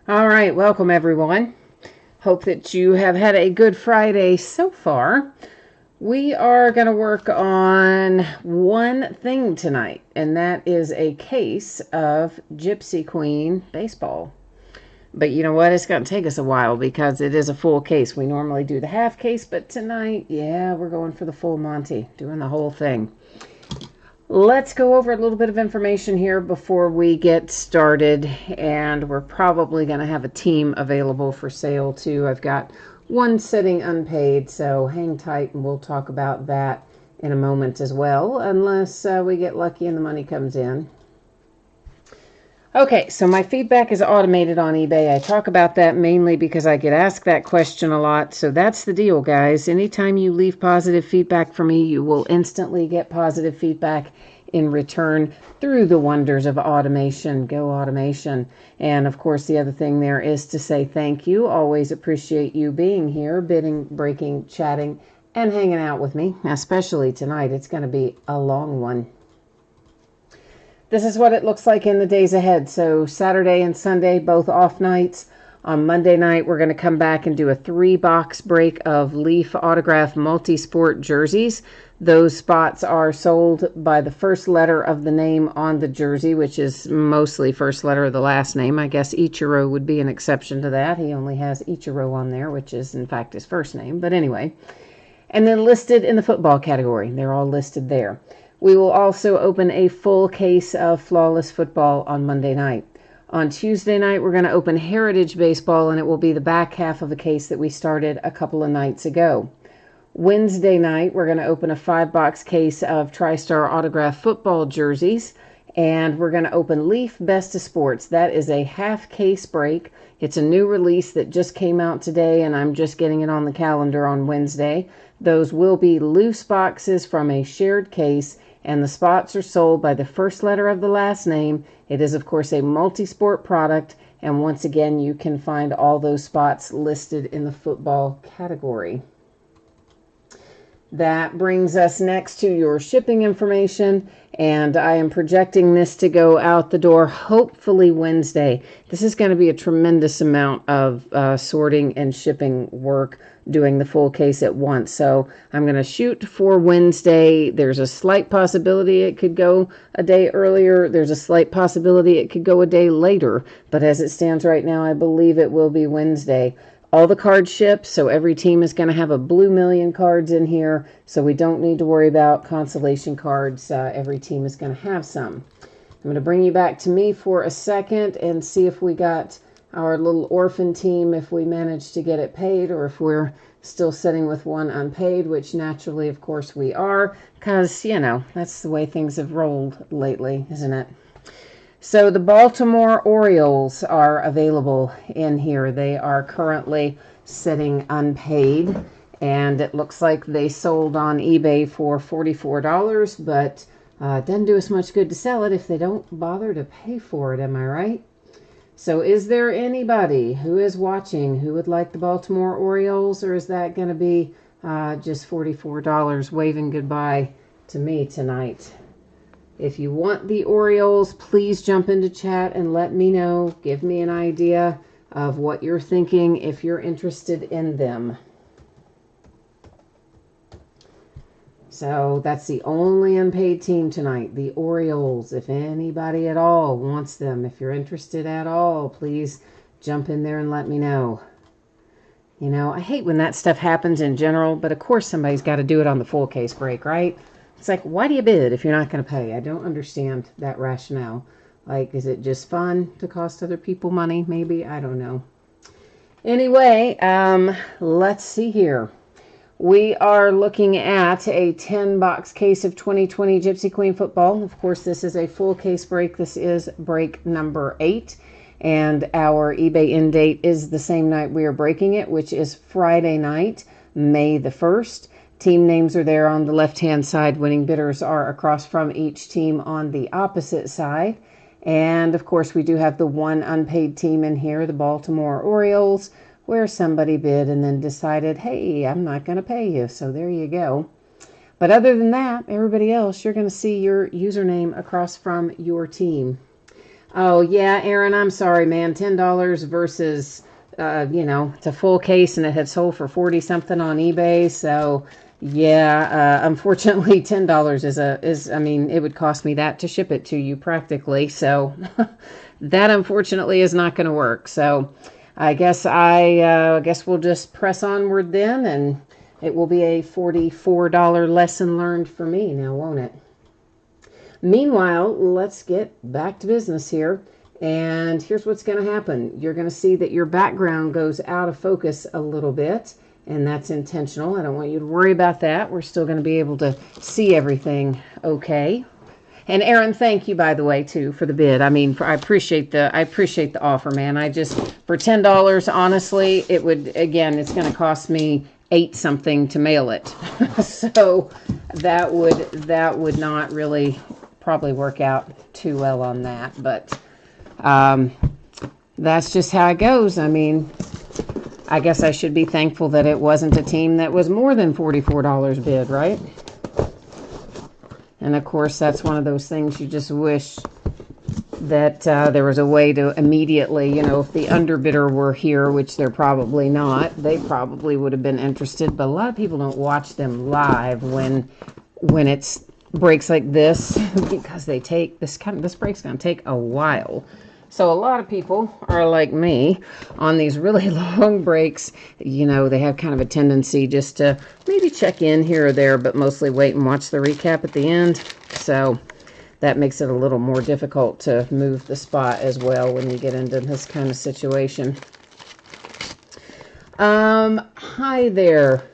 All right, welcome everyone. Hope that you have had a good Friday so far. We are going to work on one thing tonight, and that is a case of Gypsy Queen baseball. But you know what? It's going to take us a while because it is a full case. We normally do the half case, but tonight, yeah, we're going for the full Monty, doing the whole thing. Let's go over a little bit of information here before we get started, and we're probably going to have a team available for sale too. I've got one sitting unpaid, so hang tight and we'll talk about that in a moment as well, unless we get lucky and the money comes in. Okay, so my feedback is automated on eBay. I talk about that mainly because I get asked that question a lot. So that's the deal, guys. Anytime you leave positive feedback for me, you will instantly get positive feedback in return through the wonders of automation. Go automation. And of course, the other thing there is to say thank you. Always appreciate you being here, bidding, breaking, chatting, and hanging out with me, especially tonight. It's going to be a long one. This is what it looks like in the days ahead. So Saturday and Sunday, both off nights. On Monday night, we're going to come back and do a 3-box break of Leaf Autograph Multi-Sport jerseys. Those spots are sold by the first letter of the name on the jersey, which is mostly first letter of the last name. I guess Ichiro would be an exception to that. He only has Ichiro on there, which is in fact his first name. But anyway. And then listed in the football category. They're all listed there. We will also open a full case of Flawless Football on Monday night. On Tuesday night, we're going to open Heritage Baseball, and it will be the back half of a case that we started a couple of nights ago. Wednesday night, we're going to open a 5-box case of TriStar Autograph Football jerseys, and we're going to open Leaf Best of Sports. That is a half case break. It's a new release that just came out today, and I'm just getting it on the calendar on Wednesday. Those will be loose boxes from a shared case, and the spots are sold by the first letter of the last name. It is, of course, a multi-sport product, and once again, you can find all those spots listed in the football category. That brings us next to your shipping information, and I am projecting this to go out the door hopefully Wednesday. This is going to be a tremendous amount of sorting and shipping work doing the full case at once. So I'm going to shoot for Wednesday. There's a slight possibility it could go a day earlier. There's a slight possibility it could go a day later. But as it stands right now, I believe it will be Wednesday. All the cards ship, so every team is going to have a blue million cards in here, so we don't need to worry about consolation cards. Every team is going to have some. I'm going to bring you back to me for a second and see if we got our little orphan team, if we managed to get it paid, or if we're still sitting with one unpaid, which naturally, of course, we are, because, you know, that's the way things have rolled lately, isn't it? So the Baltimore Orioles are available in here. They are currently sitting unpaid, and it looks like they sold on eBay for $44, but it doesn't do us much good to sell it if they don't bother to pay for it, am I right? So is there anybody who is watching who would like the Baltimore Orioles, or is that going to be just $44 waving goodbye to me tonight? If you want the Orioles, please jump into chat and let me know. Give me an idea of what you're thinking if you're interested in them. So that's the only unpaid team tonight, the Orioles. If anybody at all wants them, if you're interested at all, please jump in there and let me know. You know, I hate when that stuff happens in general, but of course somebody's got to do it on the full case break, right? It's like, why do you bid if you're not going to pay? I don't understand that rationale. Like, is it just fun to cost other people money? Maybe. I don't know. Anyway, let's see here. We are looking at a 10-box case of 2020 Gypsy Queen football. Of course, this is a full case break. This is break number 8. And our eBay end date is the same night we are breaking it, which is Friday night, May the 1st. Team names are there on the left-hand side. Winning bidders are across from each team on the opposite side. And, of course, we do have the one unpaid team in here, the Baltimore Orioles, where somebody bid and then decided, hey, I'm not going to pay you. So there you go. But other than that, everybody else, you're going to see your username across from your team. Oh, yeah, Aaron, I'm sorry, man. $10 versus, it's a full case and it had sold for 40 something on eBay. So, yeah, unfortunately, $10 I mean, it would cost me that to ship it to you practically. So, that unfortunately is not going to work. So, I guess we'll just press onward then, and it will be a $44 lesson learned for me now, won't it? Meanwhile, let's get back to business here. And here's what's going to happen. You're going to see that your background goes out of focus a little bit, and that's intentional. I don't want you to worry about that. We're still going to be able to see everything okay. And Aaron, thank you, by the way, too, for the bid. I mean, I appreciate the offer, man. I just, for $10, honestly, it would, again, it's going to cost me 8 something to mail it. So that would not really probably work out too well on that, but that's just how it goes. I mean, I guess I should be thankful that it wasn't a team that was more than $44 bid, right? And of course, that's one of those things you just wish that there was a way to immediately, if the underbidder were here, which they're probably not, they probably would have been interested. But a lot of people don't watch them live when it's breaks like this, because they take this break's going to take a while. So a lot of people are like me on these really long breaks. They have kind of a tendency just to maybe check in here or there, but mostly wait and watch the recap at the end. So that makes it a little more difficult to move the spot as well when you get into this kind of situation. Hi there.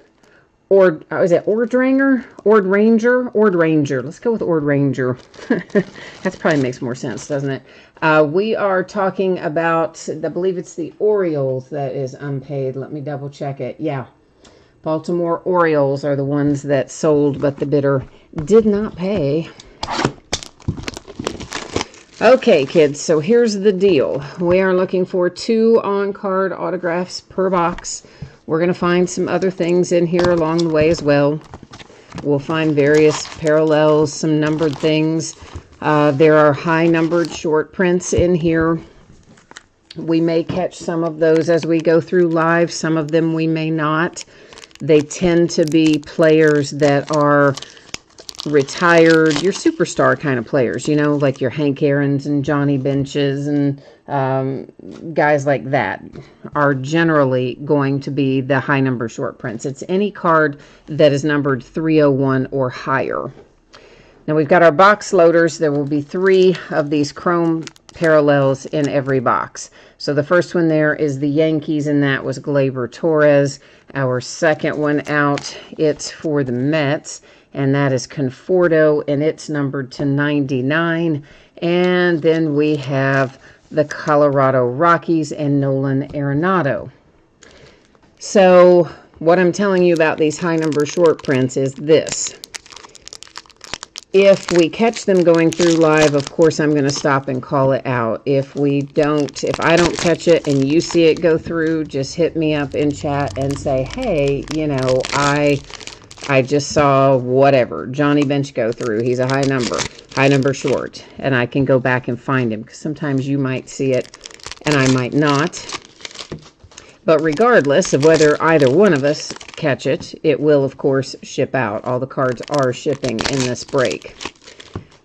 Is it Ord Ranger? Let's go with Ord Ranger. That probably makes more sense, doesn't it? We are talking about, I believe it's the Orioles that is unpaid. Let me double check it. Yeah. Baltimore Orioles are the ones that sold, but the bidder did not pay. Okay, kids, so here's the deal. We are looking for 2 on-card autographs per box. We're going to find some other things in here along the way as well. We'll find various parallels, some numbered things. There are high numbered short prints in here. We may catch some of those as we go through live. Some of them we may not. They tend to be players that are retired, your superstar kind of players, like your Hank Aaron's and Johnny Bench's and guys like that are generally going to be the high number short prints. It's any card that is numbered 301 or higher. Now we've got our box loaders. There will be 3 of these chrome parallels in every box. So the first one there is the Yankees, and that was Gleyber Torres. Our second one out, it's for the Mets, and that is Conforto, and it's numbered to 99. And then we have the Colorado Rockies and Nolan Arenado. So what I'm telling you about these high number short prints is this. If we catch them going through live, of course, I'm going to stop and call it out. If I don't catch it and you see it go through, just hit me up in chat and say, hey, I just saw whatever, Johnny Bench go through. He's a high number short, and I can go back and find him, because sometimes you might see it and I might not. But regardless of whether either one of us catch it, it will, of course, ship out. All the cards are shipping in this break.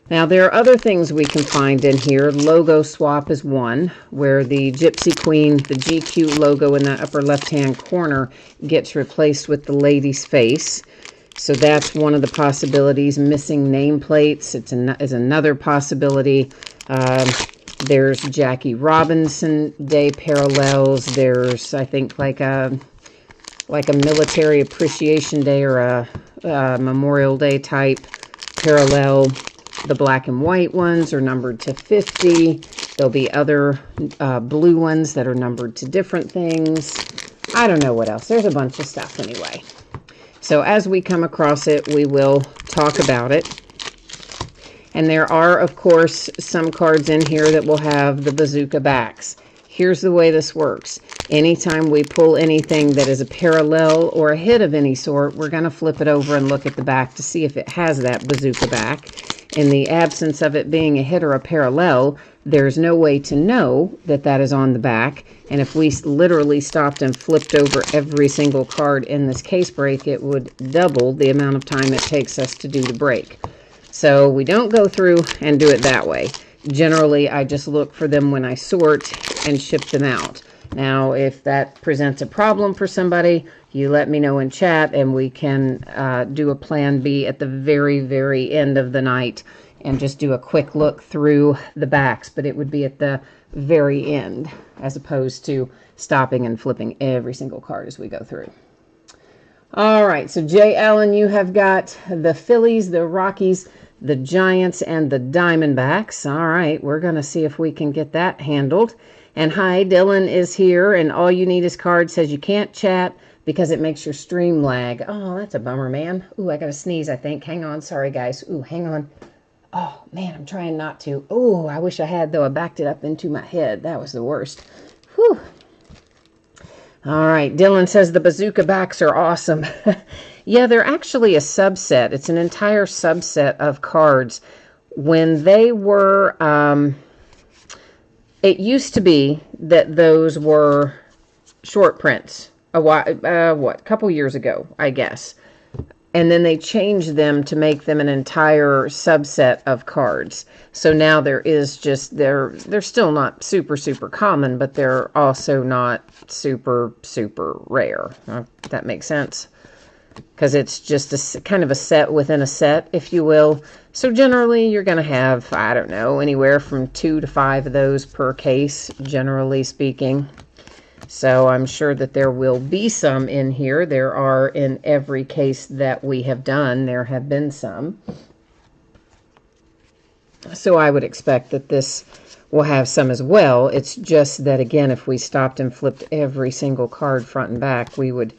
Now, there are other things we can find in here. Logo swap is one, where the Gypsy Queen, the GQ logo in the upper left-hand corner, gets replaced with the lady's face. So that's one of the possibilities. Missing nameplates is another possibility. There's Jackie Robinson Day parallels. There's, I think, like a Military Appreciation Day or a Memorial Day type parallel. The black and white ones are numbered to 50. There'll be other blue ones that are numbered to different things. I don't know what else. There's a bunch of stuff anyway. So as we come across it, we will talk about it. And there are, of course, some cards in here that will have the bazooka backs. Here's the way this works. Anytime we pull anything that is a parallel or a hit of any sort, we're going to flip it over and look at the back to see if it has that bazooka back. In the absence of it being a hit or a parallel, there's no way to know that that is on the back. And if we literally stopped and flipped over every single card in this case break, it would double the amount of time it takes us to do the break. So we don't go through and do it that way. Generally, I just look for them when I sort and ship them out. Now, if that presents a problem for somebody, you let me know in chat and we can do a plan B at the very, very end of the night and just do a quick look through the backs. But it would be at the very end as opposed to stopping and flipping every single card as we go through. All right, so Jay Allen, you have got the Phillies, the Rockies, the Giants, and the Diamondbacks. All right, we're going to see if we can get that handled. And hi, Dylan is here, and all you need is cards. Says you can't chat because it makes your stream lag. Oh, that's a bummer, man. Ooh, I got to sneeze, I think. Hang on. Sorry, guys. Ooh, hang on. Oh, man, I'm trying not to. Oh, I wish I had, though. I backed it up into my head. That was the worst. Whew. All right, Dylan says the bazooka backs are awesome. Yeah, they're actually a subset. It's an entire subset of cards. When they were, it used to be that those were short prints a couple years ago, I guess. And then they changed them to make them an entire subset of cards. So now there is just, they're still not super, super common, but they're also not super, super rare. If that makes sense. Because it's just a kind of a set within a set, if you will. So generally you're going to have, I don't know, anywhere from 2 to 5 of those per case, generally speaking. So I'm sure that there will be some in here. There are in every case that we have done. There have been some. So I would expect that this will have some as well. It's just that, again, if we stopped and flipped every single card front and back, we would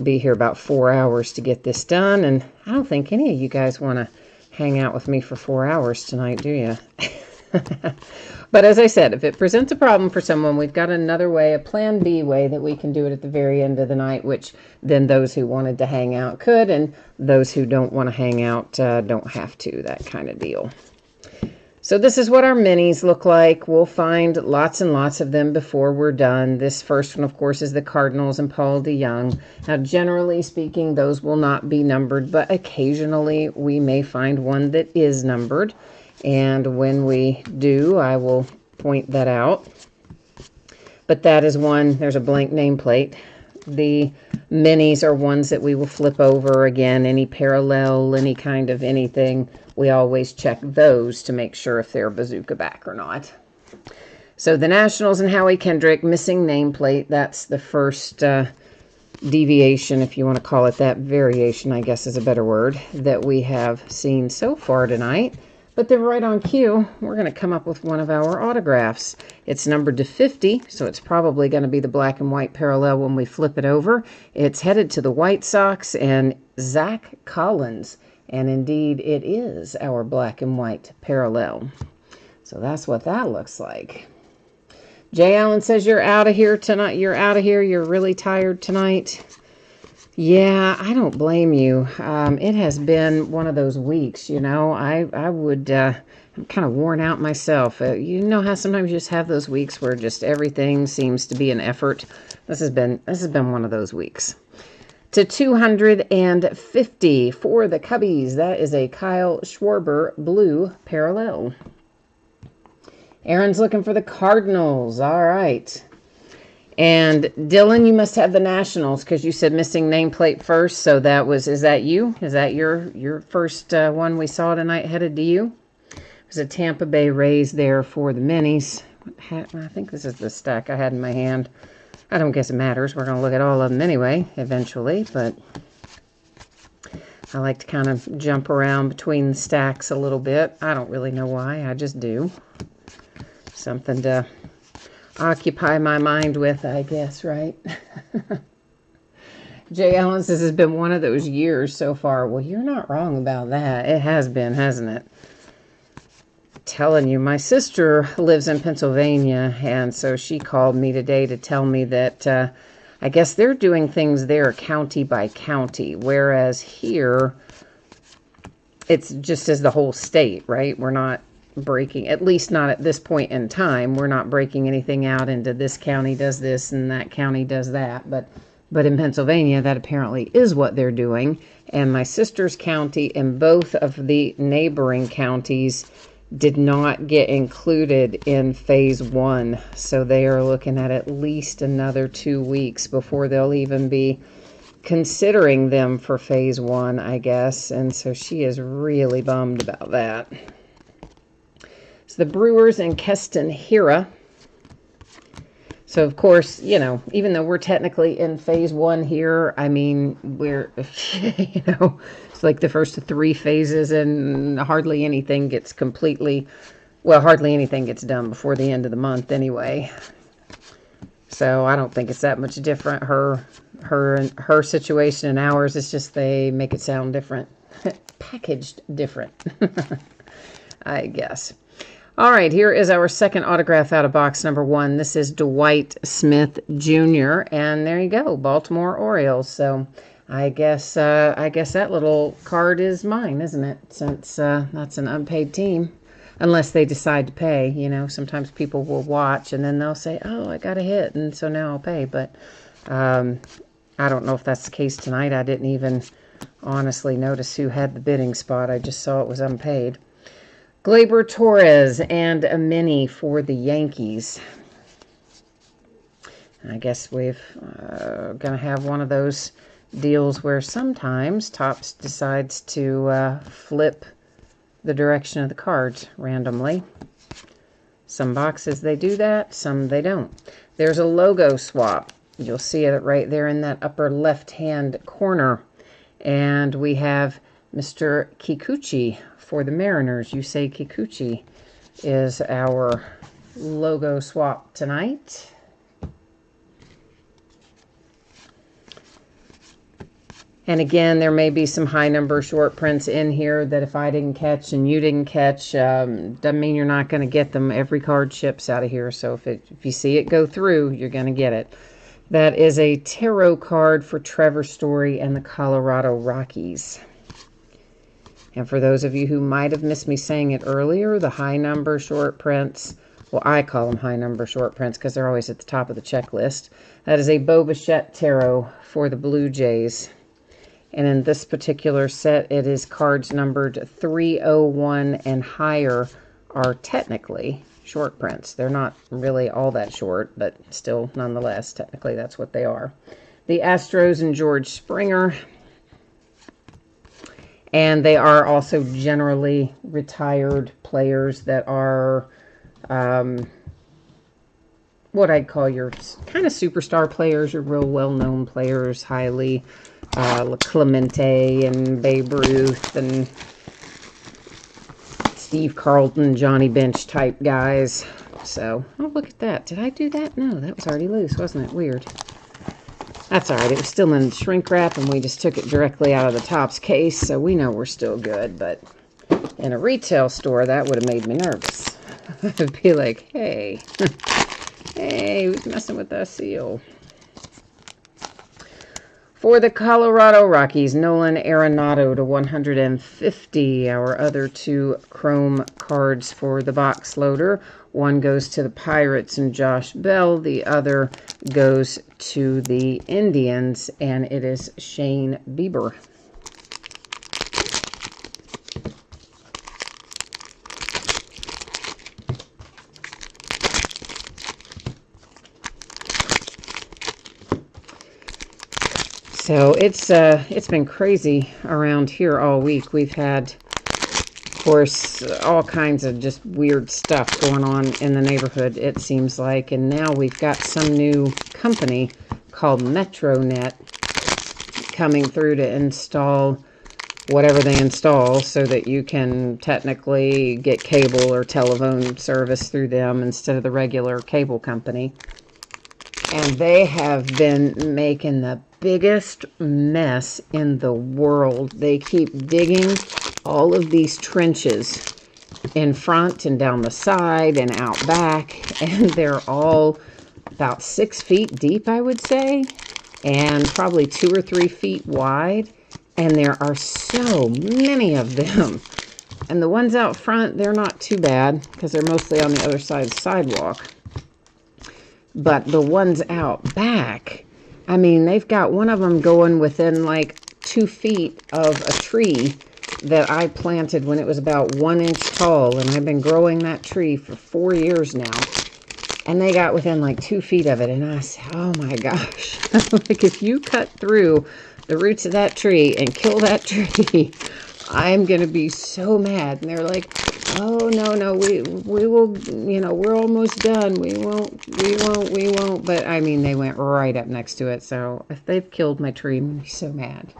be here about 4 hours to get this done. And I don't think any of you guys want to hang out with me for 4 hours tonight, do you? But as I said, if it presents a problem for someone, we've got another way, a plan B way that we can do it at the very end of the night, which then those who wanted to hang out could, and those who don't want to hang out don't have to, that kind of deal. So this is what our minis look like. We'll find lots and lots of them before we're done. This first one, of course, is the Cardinals and Paul DeYoung. Now, generally speaking, those will not be numbered, but occasionally we may find one that is numbered. And when we do, I will point that out. But that is one, there's a blank nameplate. The minis are ones that we will flip over again, any parallel, any kind of anything. We always check those to make sure if they're bazooka back or not. So the Nationals and Howie Kendrick, missing nameplate. That's the first deviation, if you want to call it that. Variation, I guess, is a better word, that we have seen so far tonight. But they're right on cue. We're going to come up with one of our autographs. It's numbered to 50, so it's probably going to be the black and white parallel when we flip it over. It's headed to the White Sox and Zach Collins. And indeed, it is our black and white parallel. So that's what that looks like. Jay Allen says you're out of here tonight. You're out of here. You're really tired tonight. Yeah, I don't blame you. It has been one of those weeks, you know. I'm kind of worn out myself. You know how sometimes you just have those weeks where just everything seems to be an effort. This has been one of those weeks. To 250 for the Cubbies. That is a Kyle Schwarber blue parallel. Aaron's looking for the Cardinals. All right. And Dylan, you must have the Nationals because you said missing nameplate first. So that was, is that you? Is that your first one we saw tonight headed to you? There's a Tampa Bay Rays there for the minis. I think this is the stack I had in my hand. I don't guess it matters. We're going to look at all of them anyway, eventually. But I like to kind of jump around between the stacks a little bit. I don't really know why. I just do. Something to occupy my mind with, I guess, right? Jay Allen says it's been one of those years so far. Well, you're not wrong about that. It has been, hasn't it? Telling you, my sister lives in Pennsylvania, and so she called me today to tell me that I guess they're doing things there county by county, whereas here it's just as the whole state, right? We're not breaking, at least not at this point in time. We're not breaking anything out into this county does this and that county does that. But in Pennsylvania, that apparently is what they're doing. And my sister's county and both of the neighboring counties did not get included in phase 1. So they are looking at least another 2 weeks before they'll even be considering them for phase 1, I guess. And so she is really bummed about that. So the Brewers and Keston Hira. So, of course, you know, even though we're technically in phase 1 here, I mean, we're, you know, it's like the first 3 phases and hardly anything gets completely, well, hardly anything gets done before the end of the month anyway. So I don't think it's that much different. Her situation and ours, it's just they make it sound different, packaged different, I guess. All right, here is our second autograph out of box number 1. This is Dwight Smith Jr. And there you go, Baltimore Orioles. So I guess that little card is mine, isn't it? Since that's an unpaid team, unless they decide to pay. You know, sometimes people will watch and then they'll say, "Oh, I got a hit, and so now I'll pay." But I don't know if that's the case tonight. I didn't even honestly notice who had the bidding spot. I just saw it was unpaid. Gleyber Torres and a mini for the Yankees. I guess we've going to have one of those deals where sometimes Topps decides to flip the direction of the cards randomly. Some boxes they do that, some they don't. There's a logo swap. You'll see it right there in that upper left-hand corner. And we have Mr. Kikuchi for the Mariners. Yusei Kikuchi is our logo swap tonight. And again, there may be some high number short prints in here that if I didn't catch and you didn't catch, doesn't mean you're not going to get them. Every card ships out of here, so if you see it go through, you're going to get it. That is a tarot card for Trevor Story and the Colorado Rockies. And for those of you who might have missed me saying it earlier, the high number short prints, well, I call them high number short prints because they're always at the top of the checklist. That is a Bo Bichette tarot for the Blue Jays. And in this particular set, it is cards numbered 301 and higher are technically short prints. They're not really all that short, but still, nonetheless, technically that's what they are. The Astros and George Springer. And they are also generally retired players that are what I'd call your kind of superstar players, your real well-known players, highly Clemente and Babe Ruth and Steve Carlton, Johnny Bench type guys. So, oh, look at that. Did I do that? No, that was already loose, wasn't it? Weird. That's all right. It was still in shrink wrap, and we just took it directly out of the Topps case, so we know we're still good. But in a retail store, that would have made me nervous. I'd be like, hey, hey, who's messing with that seal? For the Colorado Rockies, Nolan Arenado to 150. Our other 2 chrome cards for the box loader. One goes to the Pirates and Josh Bell. The other goes to the Indians, and it is Shane Bieber. So it's been crazy around here all week. We've had, of course, all kinds of just weird stuff going on in the neighborhood, it seems like. And now we've got some new company called MetroNet coming through to install whatever they install so that you can technically get cable or telephone service through them instead of the regular cable company. And they have been making the biggest mess in the world. They keep digging all of these trenches in front and down the side and out back, and they're all about 6 feet deep, I would say, and probably 2 or 3 feet wide, and there are so many of them. And the ones out front, they're not too bad because they're mostly on the other side of the sidewalk. But the ones out back, I mean, they've got one of them going within like 2 feet of a tree that I planted when it was about 1 inch tall. And I've been growing that tree for 4 years now. And they got within like 2 feet of it. And I said, oh my gosh. Like if you cut through the roots of that tree and kill that tree, I'm going to be so mad. And they're like, oh, no, we will, you know, we're almost done. We won't. But I mean, they went right up next to it. So if they've killed my tree, I'm going to be so mad.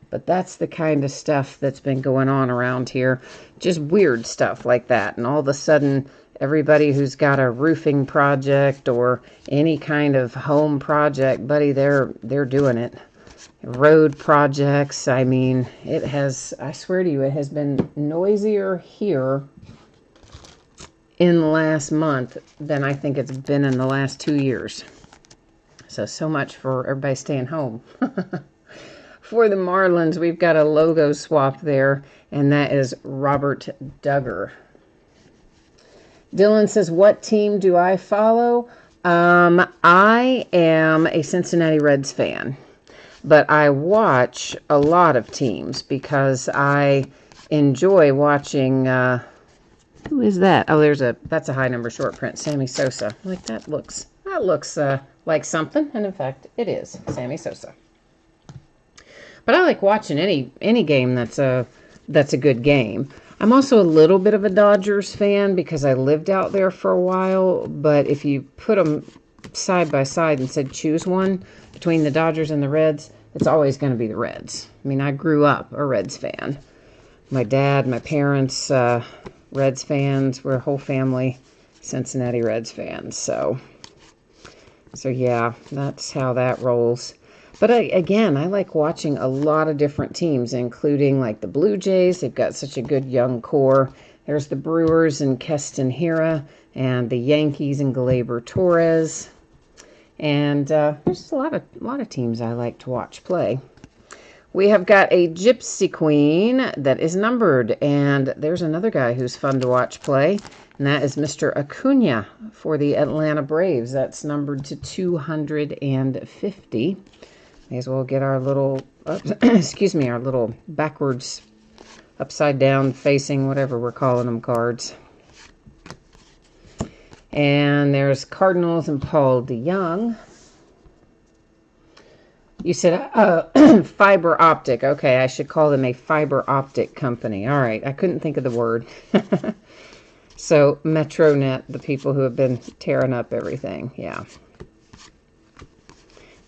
But that's the kind of stuff that's been going on around here. Just weird stuff like that. And all of a sudden, everybody who's got a roofing project or any kind of home project, buddy, they're doing it. Road projects, I mean, it has, I swear to you, it has been noisier here in the last month than I think it's been in the last 2 years. So much for everybody staying home. For the Marlins, we've got a logo swap there, and that is Robert Duggar. Dylan says, what team do I follow? I am a Cincinnati Reds fan, but I watch a lot of teams because I enjoy watching, who is that? Oh, that's a high number short print, Sammy Sosa. Like that looks like something, and in fact, it is Sammy Sosa. But I like watching any game that's a good game. I'm also a little bit of a Dodgers fan because I lived out there for a while, but if you put them side by side and said choose one between the Dodgers and the Reds, it's always going to be the Reds. I mean, I grew up a Reds fan. My dad, my parents, Reds fans. We're a whole family Cincinnati Reds fans. So yeah, that's how that rolls. But again, I like watching a lot of different teams, including like the Blue Jays. They've got such a good young core. There's the Brewers and Keston Hiura, and the Yankees and Gleyber Torres. And there's just a lot of teams I like to watch play. We have got a Gypsy Queen that is numbered, and there's another guy who's fun to watch play, and that is Mr. Acuna for the Atlanta Braves. That's numbered to 250. May as well get our little, our little backwards, upside down facing, whatever we're calling them, cards. And there's Cardinals and Paul DeYoung. You said fiber optic. Okay, I should call them a fiber optic company. All right, I couldn't think of the word. So Metronet, the people who have been tearing up everything, yeah.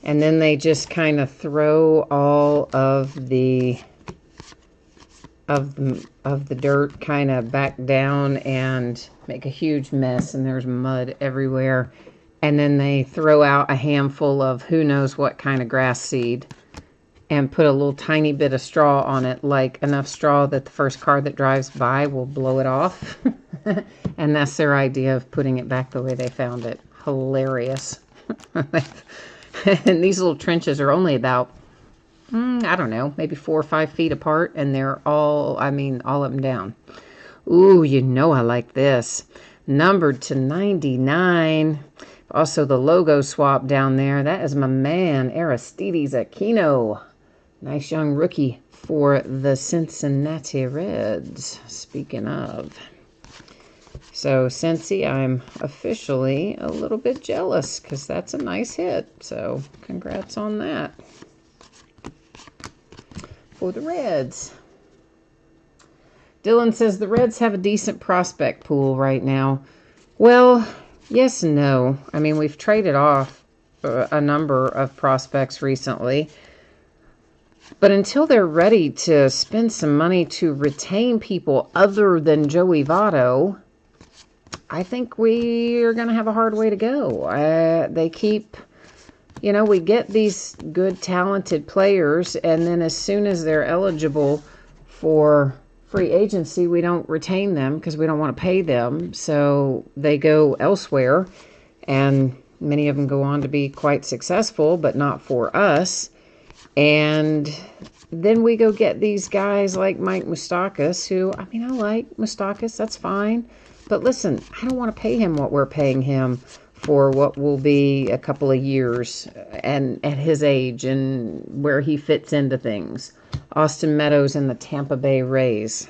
And then they just kind of throw all of the dirt kind of back down and make a huge mess, and there's mud everywhere. And then they throw out a handful of who knows what kind of grass seed and put a little tiny bit of straw on it, like enough straw that the first car that drives by will blow it off. And that's their idea of putting it back the way they found it. Hilarious. And these little trenches are only about, I don't know, maybe 4 or 5 feet apart, and they're all up and down. Ooh, you know I like this. Numbered to 99. Also, the logo swap down there. That is my man, Aristides Aquino. Nice young rookie for the Cincinnati Reds. Speaking of. So, Cincy, I'm officially a little bit jealous because that's a nice hit. So, congrats on that. For the Reds. Dylan says the Reds have a decent prospect pool right now. Well, yes and no. I mean, we've traded off a number of prospects recently. But until they're ready to spend some money to retain people other than Joey Votto, I think we are going to have a hard way to go. They keep, we get these good, talented players, and then as soon as they're eligible for free agency, we don't retain them because we don't want to pay them. So they go elsewhere, and many of them go on to be quite successful, but not for us. And then we go get these guys like Mike Moustakas, who, I mean, I like Moustakas, that's fine. But listen, I don't want to pay him what we're paying him for what will be a couple of years and at his age and where he fits into things. Austin Meadows and the Tampa Bay Rays.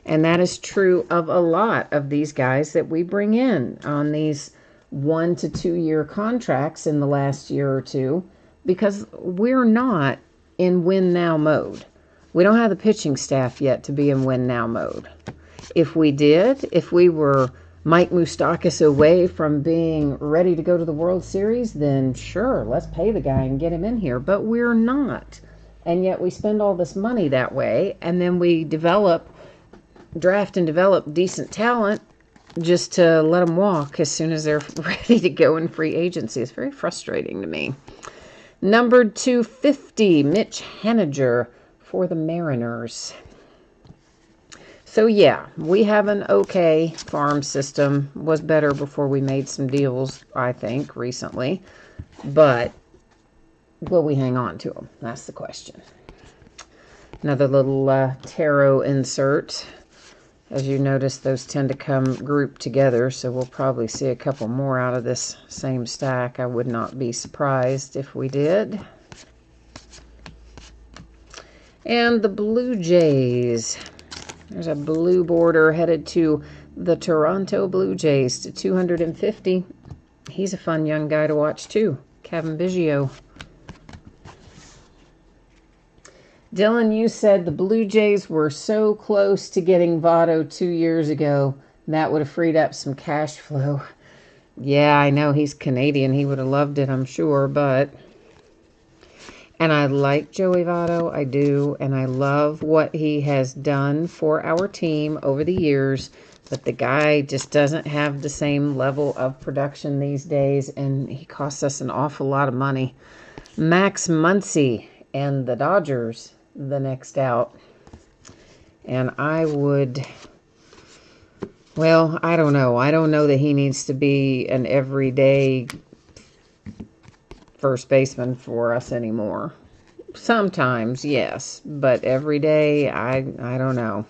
And that is true of a lot of these guys that we bring in on these 1 to 2 year contracts in the last year or two, because we're not in win now mode. We don't have the pitching staff yet to be in win now mode. If we did, if we were Mike Moustakas away from being ready to go to the World Series, then sure, let's pay the guy and get him in here. But we're not. And yet we spend all this money that way, and then we draft and develop decent talent just to let them walk as soon as they're ready to go in free agency. It's very frustrating to me. Number 250, Mitch Haniger for the Mariners. So yeah, we have an okay farm system. Was better before we made some deals, I think, recently. But will we hang on to them? That's the question. Another little tarot insert. As you notice, those tend to come grouped together, so we'll probably see a couple more out of this same stack. I would not be surprised if we did. And the Blue Jays. There's a blue border headed to the Toronto Blue Jays to 250. He's a fun young guy to watch too. Kevin Biggio. Dylan, you said the Blue Jays were so close to getting Votto 2 years ago. That would have freed up some cash flow. Yeah, I know he's Canadian. He would have loved it, I'm sure, but... And I like Joey Votto, I do, and I love what he has done for our team over the years, but the guy just doesn't have the same level of production these days, and he costs us an awful lot of money. Max Muncy and the Dodgers, the next out. And I would... Well, I don't know. I don't know that he needs to be an everyday first baseman for us anymore. Sometimes, yes, but every day, I don't know.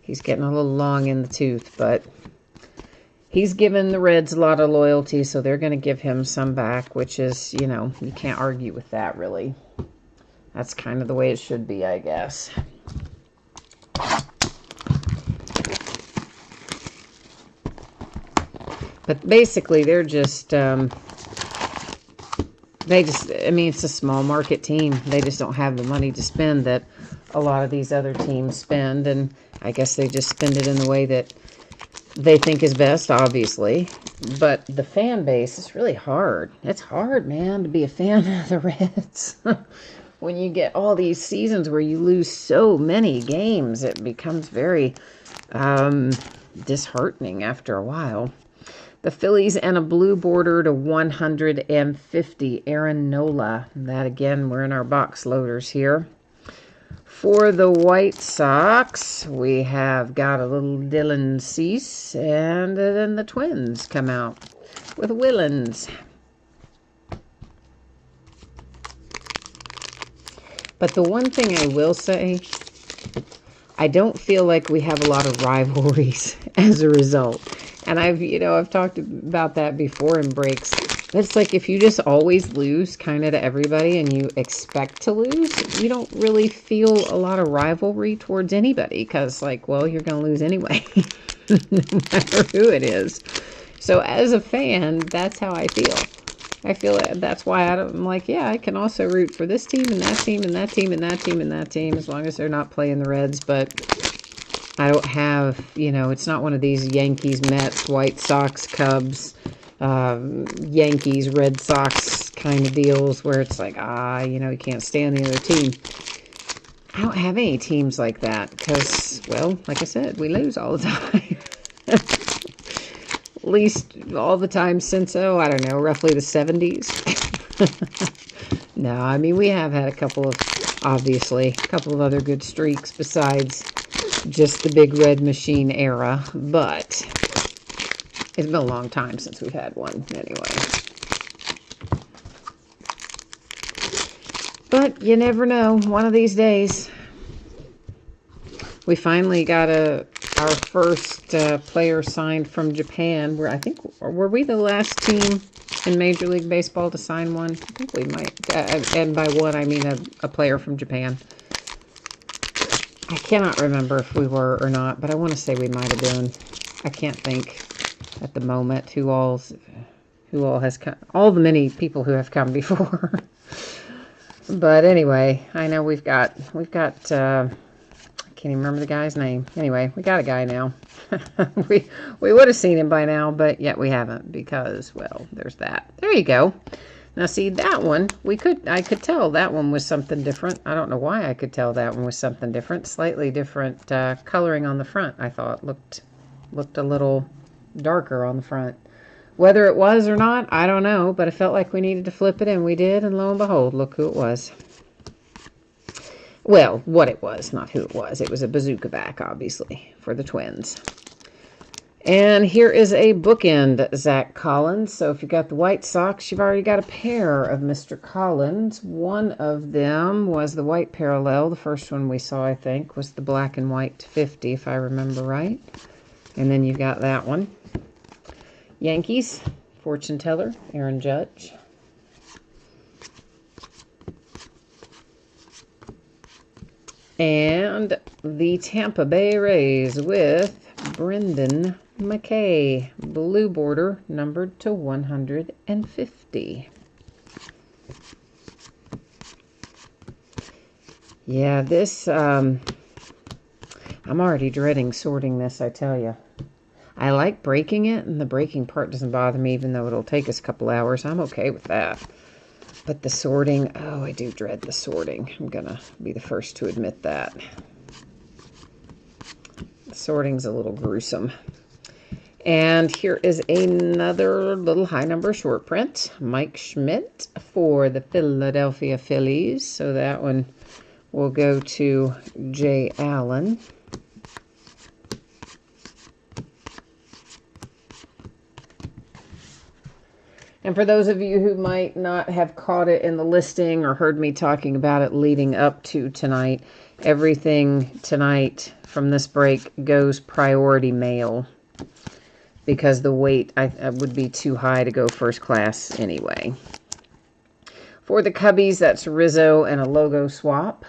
He's getting a little long in the tooth, but he's given the Reds a lot of loyalty, so they're going to give him some back, which is, you know, you can't argue with that, really. That's kind of the way it should be, I guess. But basically, they're just... I mean, it's a small market team. They just don't have the money to spend that a lot of these other teams spend. And I guess they just spend it in the way that they think is best, obviously. But the fan base is really hard. It's hard, man, to be a fan of the Reds. When you get all these seasons where you lose so many games, it becomes very disheartening after a while. The Phillies and a blue border to 150, Aaron Nola. That, again, we're in our box loaders here. For the White Sox, we have got a little Dylan Cease, and then the Twins come out with Willens. But the one thing I will say, I don't feel like we have a lot of rivalries as a result. And I've talked about that before in breaks. It's like if you just always lose kind of to everybody and you expect to lose, you don't really feel a lot of rivalry towards anybody because, like, well, you're going to lose anyway, no matter who it is. So as a fan, that's how I feel. I feel that's why I'm like, yeah, I can also root for this team and that team and that team and that team and that team as long as they're not playing the Reds, but... I don't have, it's not one of these Yankees, Mets, White Sox, Cubs, Yankees, Red Sox kind of deals where it's like, you can't stand the other team. I don't have any teams like that because, well, like I said, we lose all the time. At least all the time since, roughly the 70s. No, I mean, we have had a couple of other good streaks besides just the big red machine era, but it's been a long time since we've had one anyway. But you never know. One of these days. We finally got our first player signed from Japan. Were we the last team in Major League Baseball to sign one? I think we might. And by one, I mean a player from Japan. I cannot remember if we were or not, but I want to say we might have been. I can't think at the moment who all has come. All the many people who have come before. But anyway, I know we've got. Can't even remember the guy's name. Anyway, we got a guy now. we would have seen him by now, but yet we haven't because, well, there's that. There you go. Now see that one, I could tell that one was something different. I don't know why I could tell that one was something different. Slightly different coloring on the front. I thought looked a little darker on the front. Whether it was or not, I don't know, but I felt like we needed to flip it, and we did, and lo and behold, look who it was. Well, what it was, not who it was. It was a bazooka back, obviously, for the Twins. And here is a bookend Zach Collins. So if you got the White Sox, you've already got a pair of Mr. Collins. One of them was the white parallel. The first one we saw, I think, was the black and white 50, if I remember right. And then you've got that one. Yankees, fortune teller, Aaron Judge. And the Tampa Bay Rays with Brendan McKay, blue border, numbered to 150. Yeah, this, I'm already dreading sorting this, I tell you. I like breaking it, and the breaking part doesn't bother me, even though it'll take us a couple hours. I'm okay with that. But the sorting, oh, I do dread the sorting. I'm going to be the first to admit that. The sorting's a little gruesome. And here is another little high number short print. Mike Schmidt for the Philadelphia Phillies. So that one will go to Jay Allen. And for those of you who might not have caught it in the listing or heard me talking about it leading up to tonight, everything tonight from this break goes priority mail because the weight would be too high to go first class anyway. For the Cubbies, that's Rizzo and a logo swap.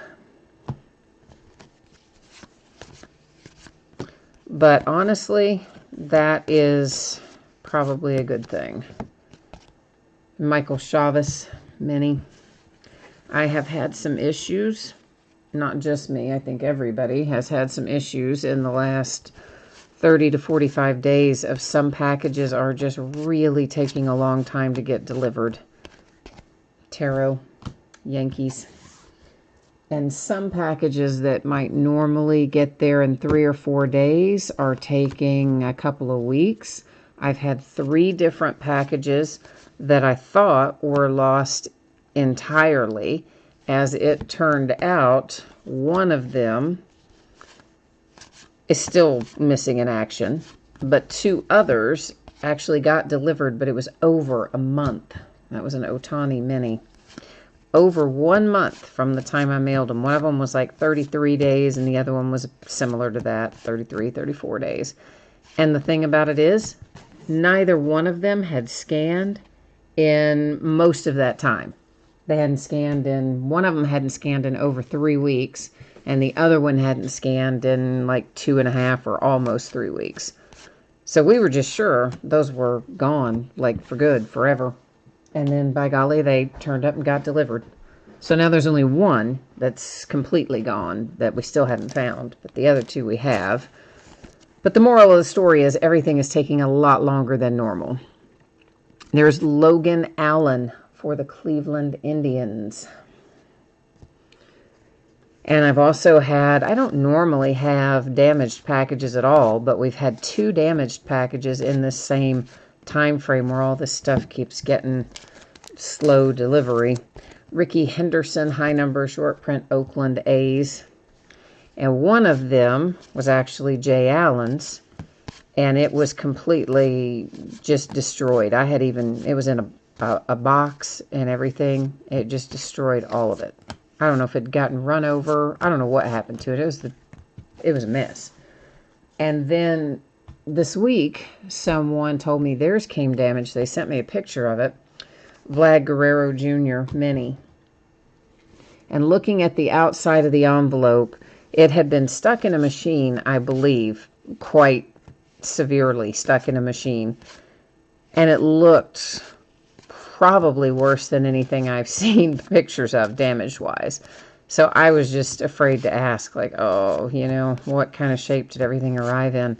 But honestly, that is probably a good thing. Michael Chavez mini. I have had some issues, not just me, I think everybody has had some issues in the last 30 to 45 days of some packages are just really taking a long time to get delivered. Tarot, Yankees. And some packages that might normally get there in 3 or 4 days are taking a couple of weeks. I've had 3 different packages that I thought were lost entirely. As it turned out, one of them is still missing in action, but 2 others actually got delivered, but it was over a month. That was an Otani mini. Over 1 month from the time I mailed them. One of them was like 33 days, and the other one was similar to that, 33, 34 days. And the thing about it is, neither one of them had scanned in most of that time. They hadn't scanned in, one of them hadn't scanned in over 3 weeks, and the other one hadn't scanned in like 2.5 or almost 3 weeks. So we were just sure those were gone, like for good, forever. And then by golly, they turned up and got delivered. So now there's only one that's completely gone that we still haven't found, but the other 2 we have. But the moral of the story is everything is taking a lot longer than normal. There's Logan Allen for the Cleveland Indians. And I've also had, I don't normally have damaged packages at all, but we've had 2 damaged packages in this same time frame where all this stuff keeps getting slow delivery. Ricky Henderson, high number, short print, Oakland A's. And one of them was actually Jay Allen's. And it was completely just destroyed. It was in a box and everything. It just destroyed all of it. I don't know if it had gotten run over. I don't know what happened to it. It was a mess. And then this week, someone told me theirs came damaged. They sent me a picture of it. Vlad Guerrero Jr. Mini. And looking at the outside of the envelope, it had been stuck in a machine, I believe, quite severely stuck in a machine. And it looked probably worse than anything I've seen pictures of damage-wise. So I was just afraid to ask, like, oh, you know, what kind of shape did everything arrive in?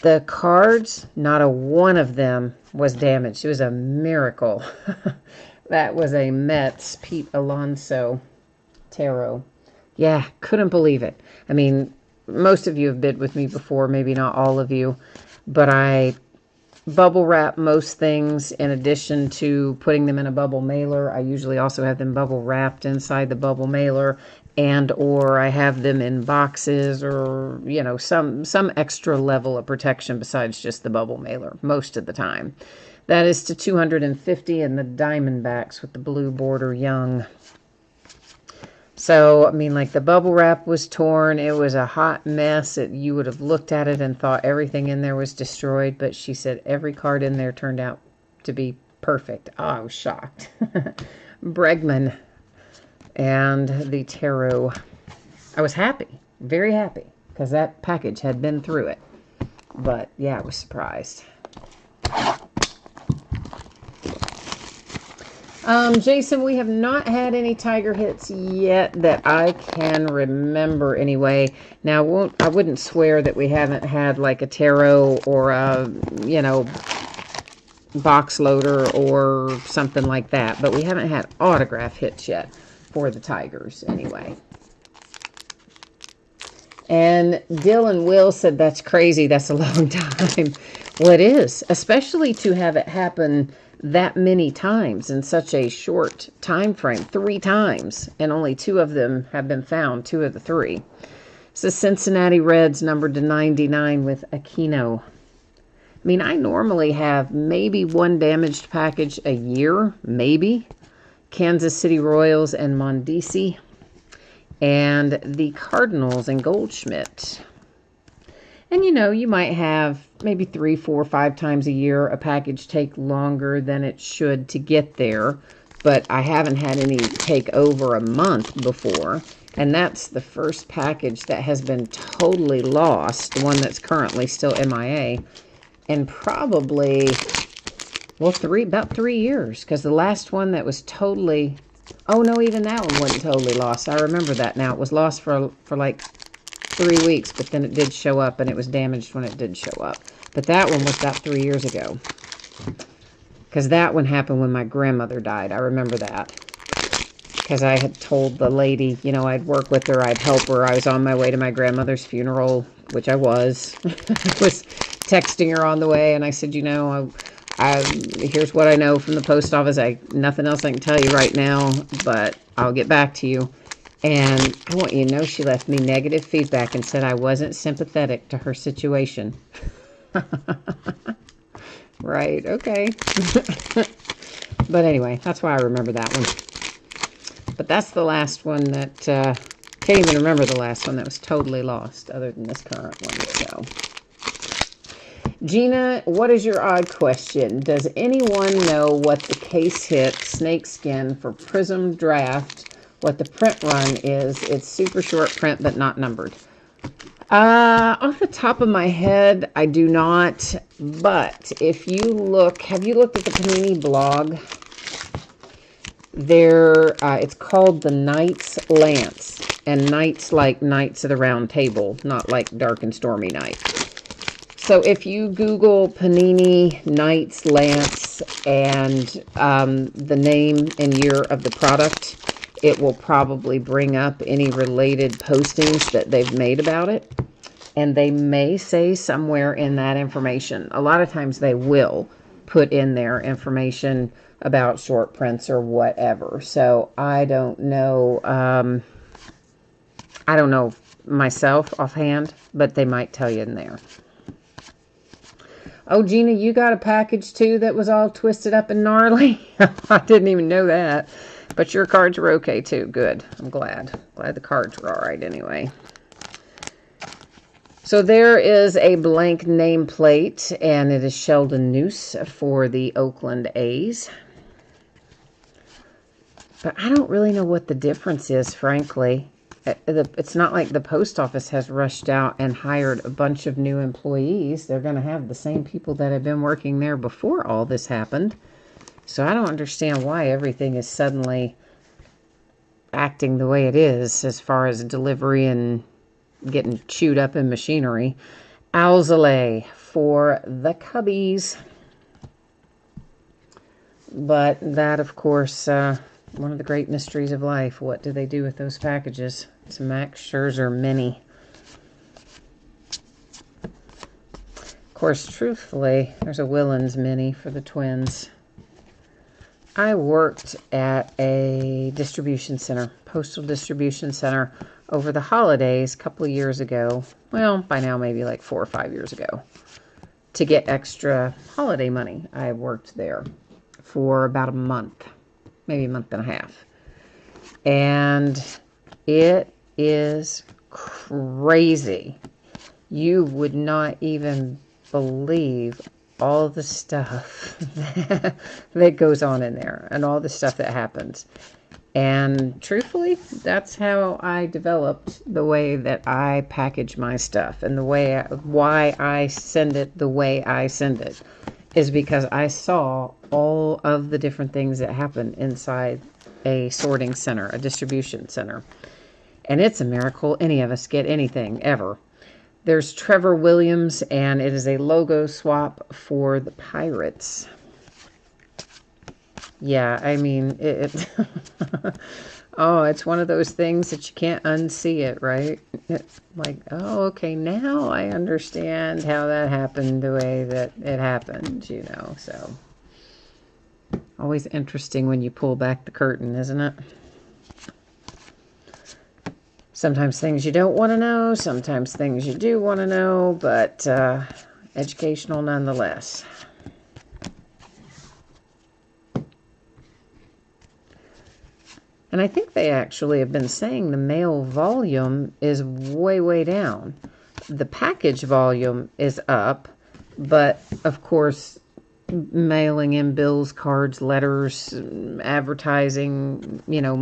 The cards, not a one of them was damaged. It was a miracle. That was a Mets Pete Alonso tarot. Yeah, couldn't believe it. I mean, most of you have bid with me before, maybe not all of you, but I bubble wrap most things in addition to putting them in a bubble mailer. I usually also have them bubble wrapped inside the bubble mailer, and or I have them in boxes, or, you know, some extra level of protection besides just the bubble mailer most of the time. That is to 250, and the Diamondbacks with the blue border young. So, I mean, like, the bubble wrap was torn. It was a hot mess. You would have looked at it and thought everything in there was destroyed. But she said every card in there turned out to be perfect. Oh, I was shocked. Bregman and the tarot. I was happy. Very happy. Because that package had been through it. But, yeah, I was surprised. Jason, we have not had any tiger hits yet that I can remember anyway. Now, I wouldn't swear that we haven't had like a tarot or a, you know, box loader or something like that. But we haven't had autograph hits yet for the tigers anyway. And Dylan Will said, that's crazy. That's a long time. Well, it is, especially to have it happen that many times in such a short time frame. 3 times, and only 2 of them have been found, 2 of the 3. It's the Cincinnati Reds, numbered to 99 with Aquino. I mean, I normally have maybe 1 damaged package a year, maybe. Kansas City Royals and Mondesi. And the Cardinals and Goldschmidt. And, you know, you might have maybe 3, 4, 5 times a year a package take longer than it should to get there. But I haven't had any take over a month before. And that's the first package that has been totally lost, the one that's currently still MIA. And probably, well, about 3 years. Because the last one that was totally, oh no, even that one wasn't totally lost. I remember that now. It was lost for like 3 weeks, but then it did show up, and it was damaged when it did show up. But that one was about 3 years ago. Because that one happened when my grandmother died. I remember that. Because I had told the lady, you know, I'd work with her, I'd help her. I was on my way to my grandmother's funeral, which I was. I was texting her on the way, and I said, you know, here's what I know from the post office. Nothing else I can tell you right now, but I'll get back to you. And I want you to know she left me negative feedback and said I wasn't sympathetic to her situation. Right, okay. But anyway, that's why I remember that one. But that's the last one that, can't even remember the last one that was totally lost other than this current one. So, Gina, what is your odd question? Does anyone know what the case hit snakeskin for Prism Draft? What the print run is? It's super short print, but not numbered. Off the top of my head, I do not. But if you look, have you looked at the Panini blog? There, it's called the Knights Lance, and Knights like Knights of the Round Table, not like Dark and Stormy Night. So if you Google Panini Knights Lance and the name and year of the product, it will probably bring up any related postings that they've made about it. And they may say somewhere in that information, a lot of times they will put in their information about short prints or whatever. So I don't know. I don't know myself offhand, but they might tell you in there. Oh, Gina, you got a package too that was all twisted up and gnarly? I didn't even know that. But your cards were okay too. Good. I'm glad. Glad the cards were all right anyway. So there is a blank nameplate, and it is Sheldon Noose for the Oakland A's. But I don't really know what the difference is, frankly. It's not like the post office has rushed out and hired a bunch of new employees. They're going to have the same people that have been working there before all this happened. So I don't understand why everything is suddenly acting the way it is as far as delivery and getting chewed up in machinery. Alzolay for the Cubbies. But that, of course, one of the great mysteries of life. What do they do with those packages? It's a Max Scherzer mini. Of course, truthfully, there's a Willens mini for the Twins. I worked at a distribution center, postal distribution center, over the holidays a couple of years ago. Well, by now maybe like 4 or 5 years ago. To get extra holiday money, I worked there for about a month, maybe a month and a half. And it is crazy. You would not even believe all the stuff that goes on in there and all the stuff that happens. And truthfully, that's how I developed the way that I package my stuff, and the way why I send it the way I send it is because I saw all of the different things that happen inside a sorting center, a distribution center. And it's a miracle any of us get anything ever. There's Trevor Williams, and it is a logo swap for the Pirates. Yeah, I mean, oh, it's one of those things that you can't unsee it, right? It's like, oh, okay, now I understand how that happened the way that it happened, you know, so. Always interesting when you pull back the curtain, isn't it? Sometimes things you don't want to know, sometimes things you do want to know, but educational nonetheless. And I think they actually have been saying the mail volume is way, way down. The package volume is up, but of course, mailing in bills, cards, letters, advertising, you know,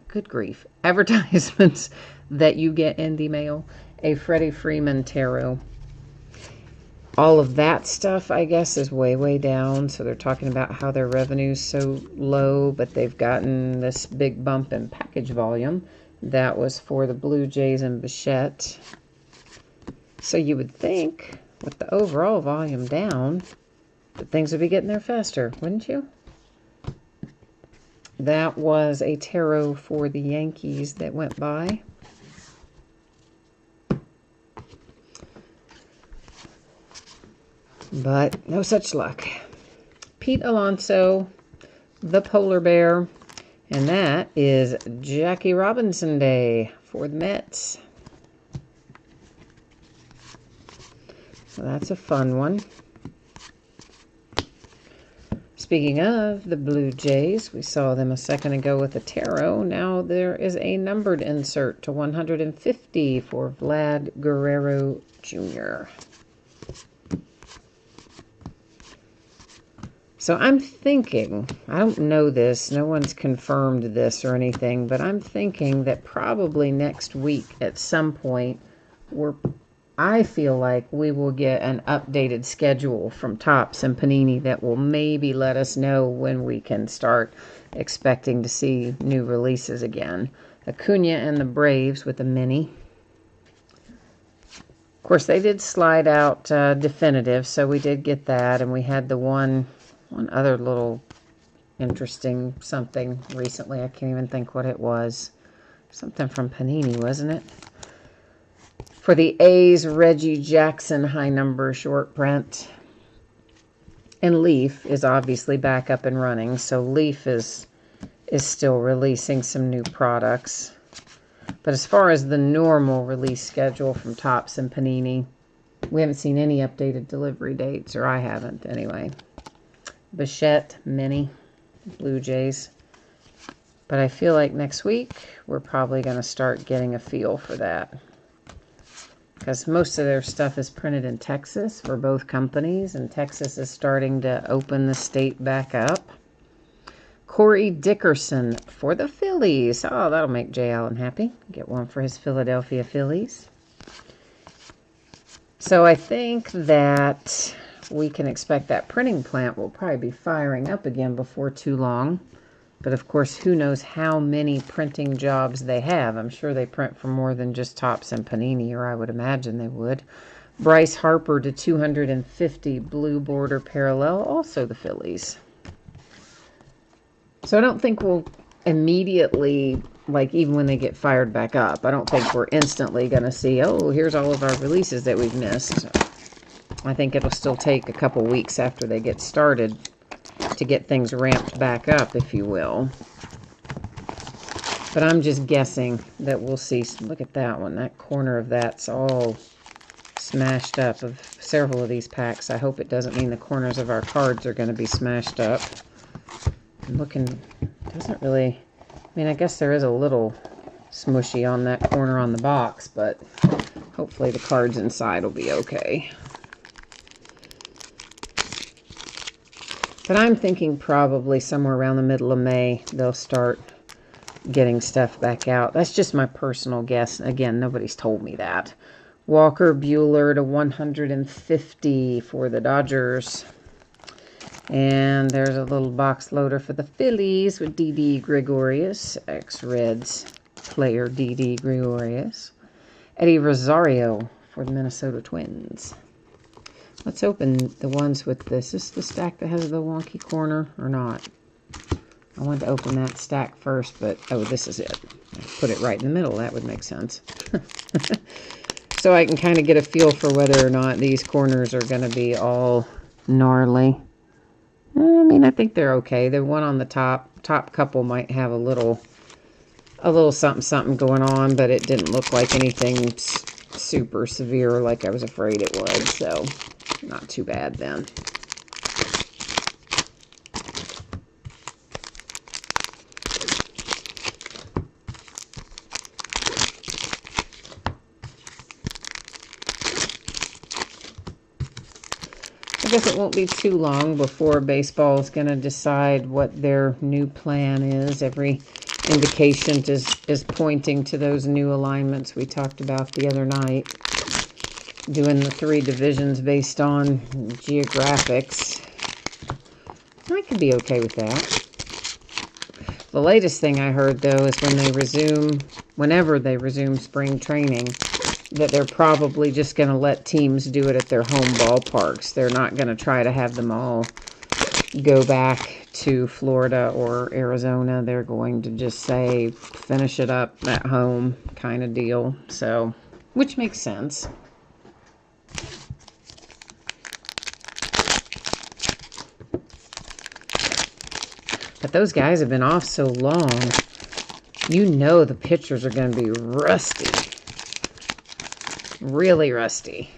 good grief, advertisements that you get in the mail, a Freddie Freeman tarot. All of that stuff, I guess, is way, way down. So they're talking about how their revenue's so low, but they've gotten this big bump in package volume. That was for the Blue Jays and Bichette. So you would think, with the overall volume down, that things would be getting there faster, wouldn't you? That was a tarot for the Yankees that went by. But no such luck. Pete Alonso, the polar bear, and that is Jackie Robinson Day for the Mets. So that's a fun one. Speaking of the Blue Jays, we saw them a second ago with a tarot. Now there is a numbered insert to 150 for Vlad Guerrero Jr. So I'm thinking, I don't know this, no one's confirmed this or anything, but I'm thinking that probably next week at some point, I feel like we will get an updated schedule from Topps and Panini that will maybe let us know when we can start expecting to see new releases again. Acuna and the Braves with a mini. Of course, they did slide out definitive, so we did get that, and we had the one other little interesting something recently. I can't even think what it was. Something from Panini, wasn't it? For the A's, Reggie Jackson high number short print. And Leaf is obviously back up and running, so Leaf is still releasing some new products. But as far as the normal release schedule from Topps and Panini, We haven't seen any updated delivery dates, or I haven't anyway. Bichette Mini Blue Jays. But I feel like next week we're probably going to start getting a feel for that. Because most of their stuff is printed in Texas for both companies, and Texas is starting to open the state back up. Corey Dickerson for the Phillies. Oh, that'll make Jay Allen happy. Get one for his Philadelphia Phillies. So I think that we can expect that printing plant will probably be firing up again before too long. But of course, who knows how many printing jobs they have. I'm sure they print for more than just Topps and Panini, or I would imagine they would. Bryce Harper to 250 blue border parallel, also the Phillies. So I don't think we'll immediately, like even when they get fired back up, I don't think we're instantly going to see, oh, here's all of our releases that we've missed. I think it'll still take a couple weeks after they get started to get things ramped back up, if you will. But I'm just guessing that we'll see. Look at that one. That corner of that's all smashed up of several of these packs. I hope it doesn't mean the corners of our cards are going to be smashed up. Looking, doesn't really, I mean, I guess there is a little smushy on that corner on the box, but hopefully the cards inside will be okay. But I'm thinking probably somewhere around the middle of May, they'll start getting stuff back out. That's just my personal guess. Again, nobody's told me that. Walker Buehler to 150 for the Dodgers. And there's a little box loader for the Phillies with Didi Gregorius, ex-Reds player Didi Gregorius. Eddie Rosario for the Minnesota Twins. Let's open the ones with this. Is this the stack that has the wonky corner or not? I wanted to open that stack first, but oh, this is it. Put it right in the middle. That would make sense. So I can kind of get a feel for whether or not these corners are going to be all gnarly. I mean, I think they're okay. The one on the top couple might have a little something going on, but it didn't look like anything super severe like I was afraid it would, so not too bad then. I guess it won't be too long before baseball is going to decide what their new plan is. Every indication is pointing to those new alignments we talked about the other night. Doing the 3 divisions based on geographics. I could be okay with that. The latest thing I heard, though, is whenever they resume spring training, that they're probably just going to let teams do it at their home ballparks. They're not going to try to have them all go back to Florida or Arizona. They're going to just say, finish it up at home kind of deal. So, which makes sense. But those guys have been off so long, you know the pitchers are going to be rusty. Really rusty.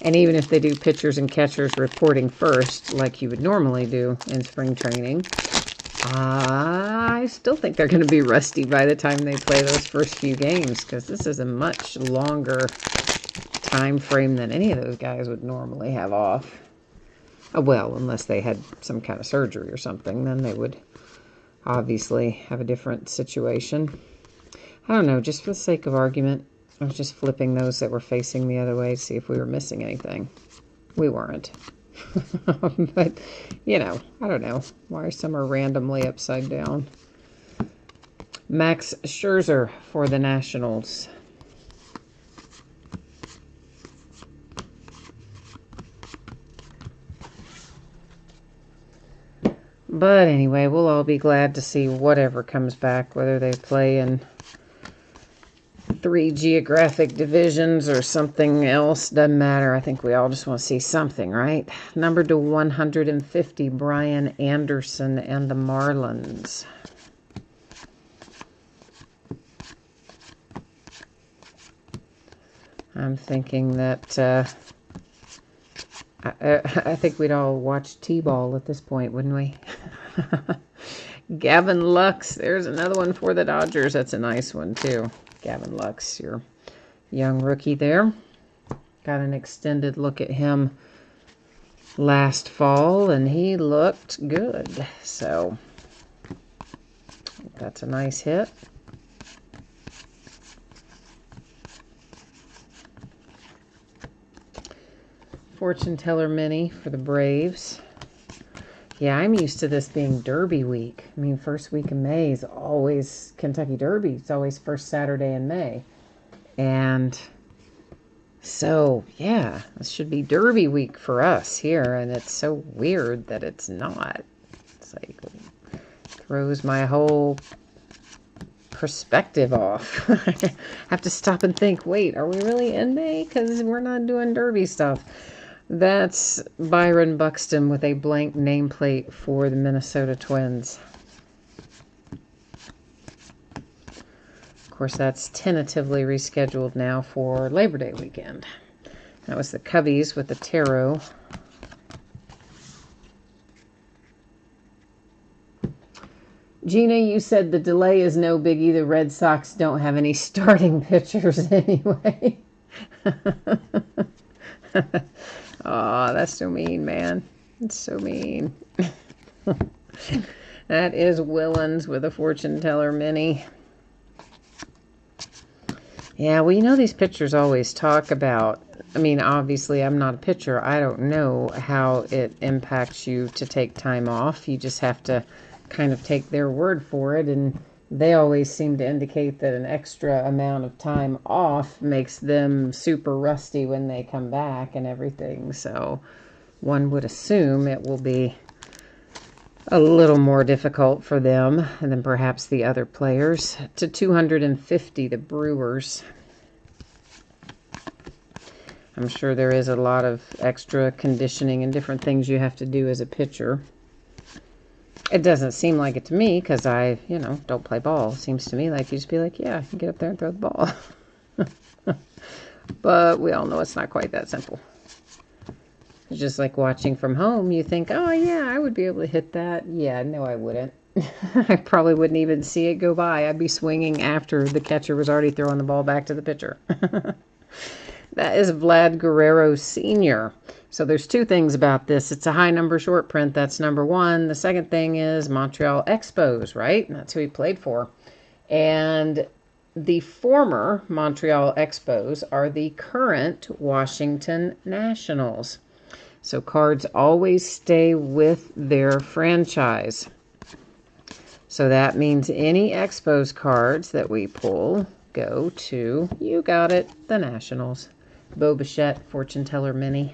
And even if they do pitchers and catchers reporting first, like you would normally do in spring training, I still think they're going to be rusty by the time they play those first few games, because this is a much longer time frame than any of those guys would normally have off. Well, unless they had some kind of surgery or something, then they would obviously have a different situation. I don't know, just for the sake of argument, I was just flipping those that were facing the other way to see if we were missing anything. We weren't. But, you know, I don't know why some are randomly upside down. Max Scherzer for the Nationals. But anyway, we'll all be glad to see whatever comes back, whether they play in 3 geographic divisions or something else. Doesn't matter. I think we all just want to see something, right? Numbered to 150, Brian Anderson and the Marlins. I'm thinking that I think we'd all watch T-ball at this point, wouldn't we? Gavin Lux. There's another one for the Dodgers. That's a nice one, too. Gavin Lux, your young rookie there. Got an extended look at him last fall, and he looked good. So, that's a nice hit. Fortune Teller Mini for the Braves. Yeah, I'm used to this being Derby week. I mean, first week of May is always Kentucky Derby. It's always first Saturday in May. And so, yeah, this should be Derby week for us here. And it's so weird that it's not. It's like, throws my whole perspective off. I have to stop and think, wait, are we really in May? Because we're not doing Derby stuff. That's Byron Buxton with a blank nameplate for the Minnesota Twins. Of course, that's tentatively rescheduled now for Labor Day weekend. That was the Cubbies with the tarot. Gina, you said the delay is no biggie. The Red Sox don't have any starting pitchers anyway. Oh, that's so mean, man. It's so mean. That is Willens with a Fortune Teller Mini. Yeah, well, you know, these pitchers always talk about, I mean, obviously, I'm not a pitcher. I don't know how it impacts you to take time off. You just have to kind of take their word for it, and they always seem to indicate that an extra amount of time off makes them super rusty when they come back and everything. So one would assume it will be a little more difficult for them than perhaps the other players. To 250, the Brewers. I'm sure there is a lot of extra conditioning and different things you have to do as a pitcher. It doesn't seem like it to me because I, you know, don't play ball. It seems to me like you just be like, yeah, you get up there and throw the ball. But we all know it's not quite that simple. It's just like watching from home. You think, oh, yeah, I would be able to hit that. Yeah, no, I wouldn't. I probably wouldn't even see it go by. I'd be swinging after the catcher was already throwing the ball back to the pitcher. That is Vlad Guerrero Sr. So there's two things about this. It's a high number short print. That's number one. The second thing is Montreal Expos, right? That's who he played for. And the former Montreal Expos are the current Washington Nationals. So cards always stay with their franchise. So that means any Expos cards that we pull go to, you got it, the Nationals. Bo Bichette, Fortune Teller Mini.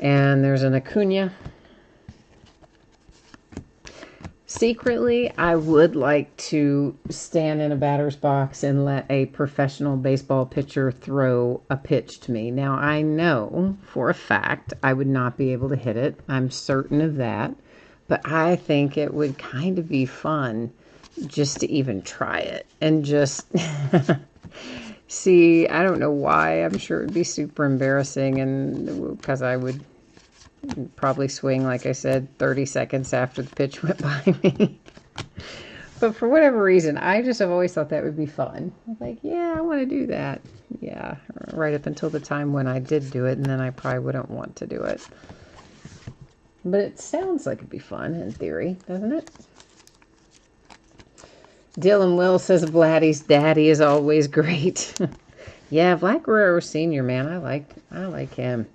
And there's an Acuna. Secretly, I would like to stand in a batter's box and let a professional baseball pitcher throw a pitch to me. Now, I know for a fact I would not be able to hit it. I'm certain of that. But I think it would kind of be fun just to even try it and just see. I don't know why. I'm sure it would be super embarrassing, and because I would probably swing, like I said, 30 seconds after the pitch went by me. But for whatever reason, I just have always thought that would be fun. I'm like, yeah, I want to do that. Yeah, right up until the time when I did do it, and then I probably wouldn't want to do it. But it sounds like it'd be fun in theory, doesn't it? Dylan Will says Vladdy's daddy is always great. Yeah, Vlad Guerrero Sr., man, I like him.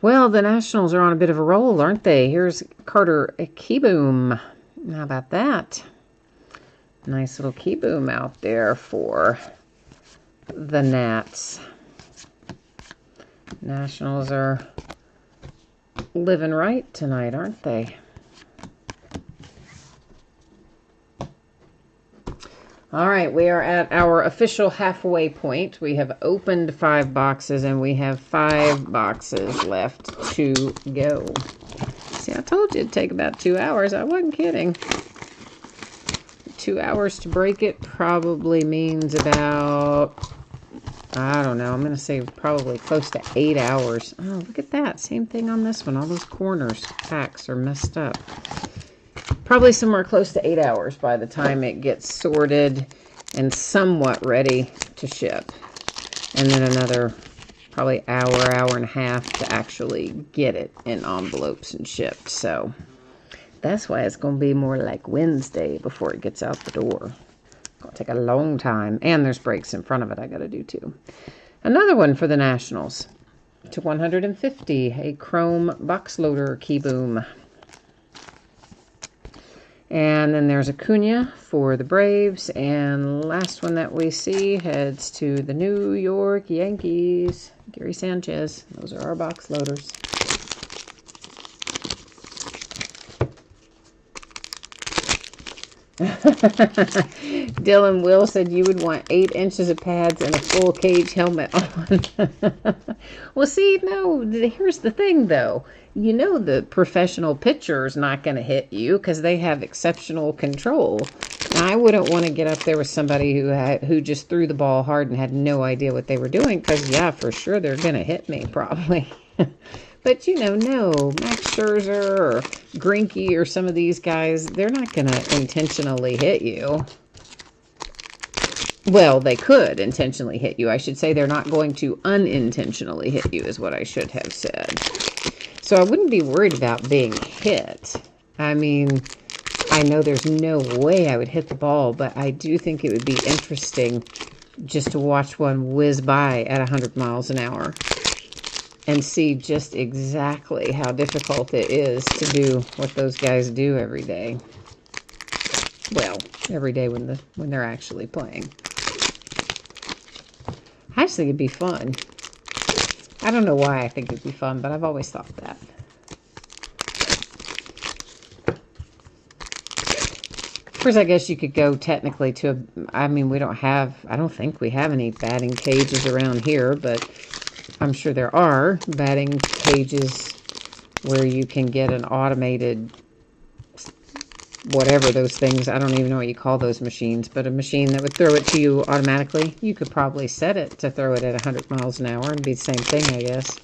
Well, the Nationals are on a bit of a roll, aren't they? Here's Carter Kieboom. How about that? Nice little Kieboom out there for the Nats. Nationals are living right tonight, aren't they? All right, we are at our official halfway point. We have opened 5 boxes, and we have 5 boxes left to go. See, I told you it'd take about 2 hours. I wasn't kidding. 2 hours to break it probably means about, I don't know, I'm going to say probably close to 8 hours. Oh, look at that. Same thing on this one. All those corners, packs are messed up. Probably somewhere close to 8 hours by the time it gets sorted and somewhat ready to ship. And then another probably hour and a half to actually get it in envelopes and shipped. So that's why it's going to be more like Wednesday before it gets out the door. It's going to take a long time. And there's breaks in front of it I got to do too. Another one for the Nationals. To 150, a chrome box loader key boom. And then there's Acuna for the Braves. And last one that we see heads to the New York Yankees. Gary Sanchez. Those are our box loaders. Dylan Will said you would want 8 inches of pads and a full cage helmet on. Well, see, no, here's the thing, though. You know the professional pitcher is not going to hit you because they have exceptional control. Now, I wouldn't want to get up there with somebody who just threw the ball hard and had no idea what they were doing because, yeah, for sure they're going to hit me probably. But, you know, no, Max Scherzer or Greinke or some of these guys, they're not going to intentionally hit you. Well, they could intentionally hit you. I should say they're not going to unintentionally hit you is what I should have said. So I wouldn't be worried about being hit. I mean, I know there's no way I would hit the ball, but I do think it would be interesting just to watch one whiz by at 100 miles an hour. And see just exactly how difficult it is to do what those guys do every day. Well, every day when they're actually playing. I just think it'd be fun. I don't know why I think it'd be fun, but I've always thought that. Of course, I guess you could go technically to I don't think we have any batting cages around here, but I'm sure there are batting cages where you can get an automated, whatever those things, I don't even know what you call those machines, but a machine that would throw it to you automatically. You could probably set it to throw it at 100 miles an hour and be the same thing, I guess.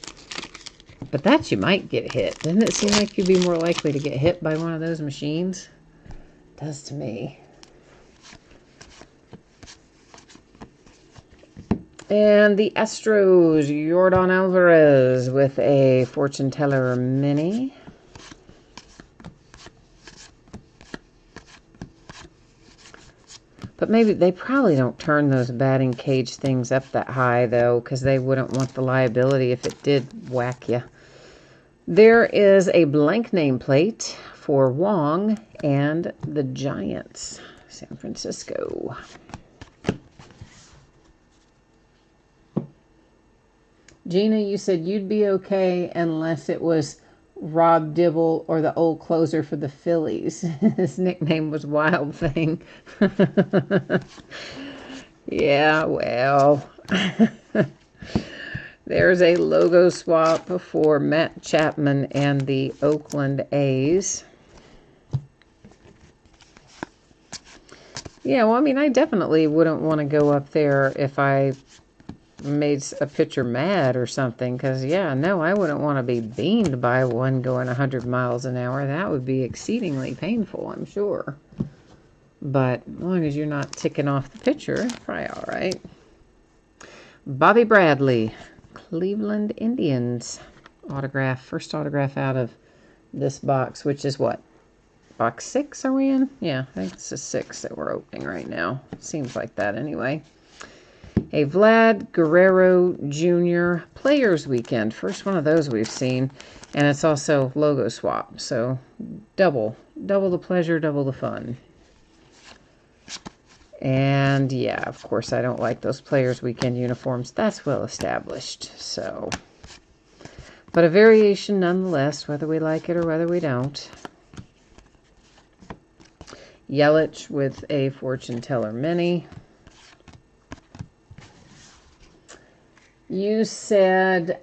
But that you might get hit. Doesn't it seem like you'd be more likely to get hit by one of those machines? It does to me. And the Astros, Yordan Alvarez with a fortune teller mini. But maybe they probably don't turn those batting cage things up that high, though, because they wouldn't want the liability if it did whack you. There is a blank nameplate for Wong and the Giants, San Francisco. Gina, you said you'd be okay unless it was Rob Dibble or the old closer for the Phillies. His nickname was Wild Thing. Yeah, well. There's a logo swap for Matt Chapman and the Oakland A's. Yeah, well, I mean, I definitely wouldn't want to go up there if I made a pitcher mad or something, because yeah, no, I wouldn't want to be beamed by one going 100 miles an hour. That would be exceedingly painful, I'm sure. But as long as you're not ticking off the pitcher, it's probably all right. Bobby Bradley, Cleveland Indians autograph, first autograph out of this box, which is what, box 6 are we in? Yeah, I think it's the 6 that we're opening right now. Seems like that anyway. A Vlad Guerrero Jr. Players Weekend. First one of those we've seen. And it's also logo swap. So double the pleasure, double the fun. And yeah, of course, I don't like those Players Weekend uniforms. That's well established. So, but a variation nonetheless, whether we like it or whether we don't. Yelich with a fortune teller mini. You said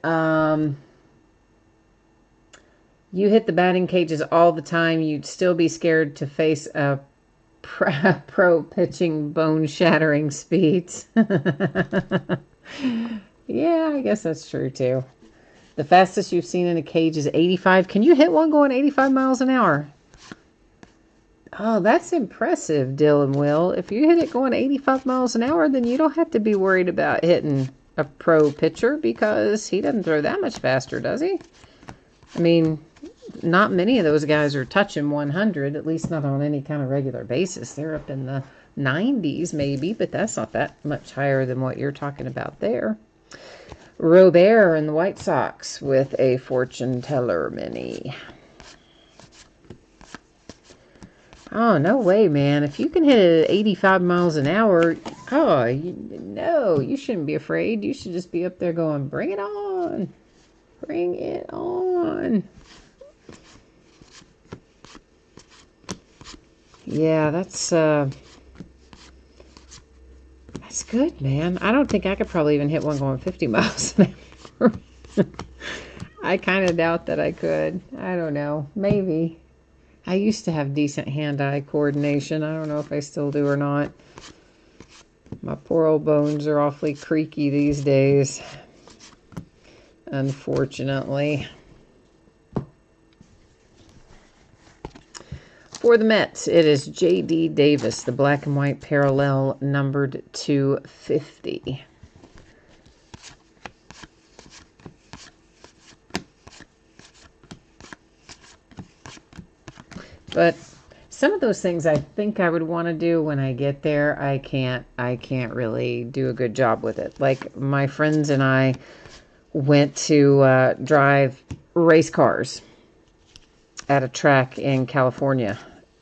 you hit the batting cages all the time. You'd still be scared to face a pro pitching bone-shattering speeds. Yeah, I guess that's true too. The fastest you've seen in a cage is 85. Can you hit one going 85 miles an hour? Oh, that's impressive, Dylan Will. If you hit it going 85 miles an hour, then you don't have to be worried about hitting a pro pitcher because he doesn't throw that much faster, does he? I mean, not many of those guys are touching 100, at least not on any kind of regular basis. They're up in the 90s maybe, but that's not that much higher than what you're talking about there. Robert and the White Sox with a fortune teller mini. Oh, no way, man. If you can hit it at 85 miles an hour, oh, no, you shouldn't be afraid. You should just be up there going, bring it on. Bring it on. Yeah, that's good, man. I don't think I could probably even hit one going 50 miles an hour. I kind of doubt that I could. I don't know. Maybe. I used to have decent hand-eye coordination. I don't know if I still do or not. My poor old bones are awfully creaky these days, unfortunately. For the Mets, it is J.D. Davis, the black and white parallel, numbered 250. But some of those things I think I would want to do when I get there, I can't really do a good job with it. Like my friends and I went to drive race cars at a track in California.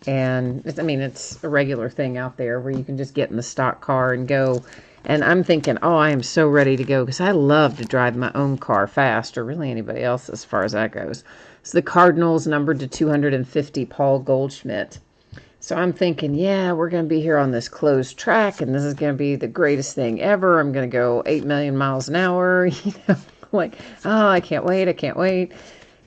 And I mean, it's a regular thing out there where you can just get in the stock car and go. And I'm thinking, oh, I am so ready to go because I love to drive my own car fast, or really anybody else as far as that goes. It's the Cardinals, numbered to 250, Paul Goldschmidt. So I'm thinking, yeah, we're going to be here on this closed track, and this is going to be the greatest thing ever. I'm going to go 8 million miles an hour, like, oh, I can't wait, I can't wait.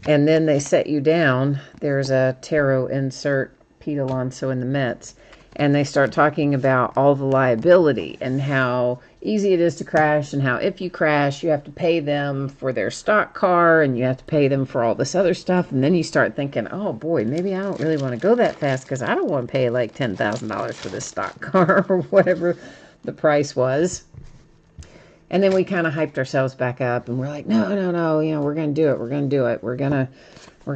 And then they set you down. There's a tarot insert, Pete Alonso in the Mets, and they start talking about all the liability and how easy it is to crash, and how if you crash, you have to pay them for their stock car, and you have to pay them for all this other stuff. And then you start thinking, oh boy, maybe I don't really want to go that fast because I don't want to pay like $10,000 for this stock car or whatever the price was. And then we kind of hyped ourselves back up, and we're like, no, we're going to do it. We're going to do it. We're going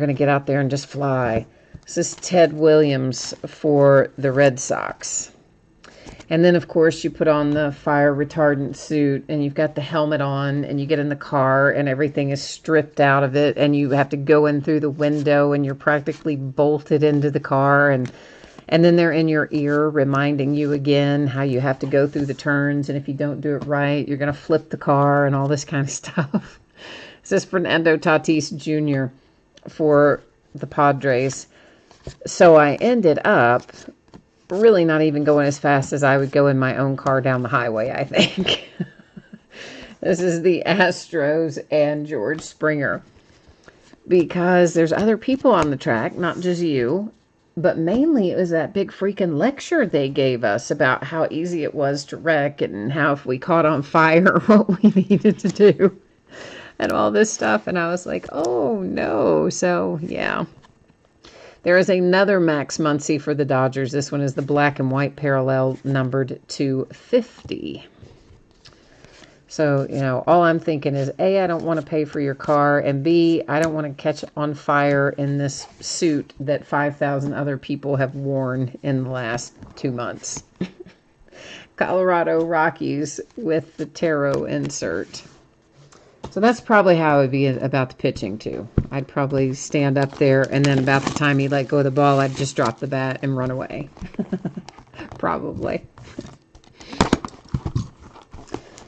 to get out there and just fly. This is Ted Williams for the Red Sox. And then, of course, you put on the fire retardant suit, and you've got the helmet on, and you get in the car, and everything is stripped out of it, and you have to go in through the window, and you're practically bolted into the car, and then they're in your ear reminding you again how you have to go through the turns, and if you don't do it right, you're going to flip the car and all this kind of stuff. This is Fernando Tatis Jr. for the Padres. So I ended up really not even going as fast as I would go in my own car down the highway, I think. This is the Astros and George Springer. Because there's other people on the track, not just you. But mainly it was that big freaking lecture they gave us about how easy it was to wreck and how if we caught on fire, what we needed to do. And all this stuff. And I was like, oh no. So, yeah. There is another Max Muncy for the Dodgers. This one is the black and white parallel, numbered 250. So, all I'm thinking is, A, I don't want to pay for your car, and B, I don't want to catch on fire in this suit that 5,000 other people have worn in the last 2 months. Colorado Rockies with the tarot insert. So that's probably how it would be about the pitching, too. I'd probably stand up there, and then about the time he let go of the ball, I'd just drop the bat and run away. Probably.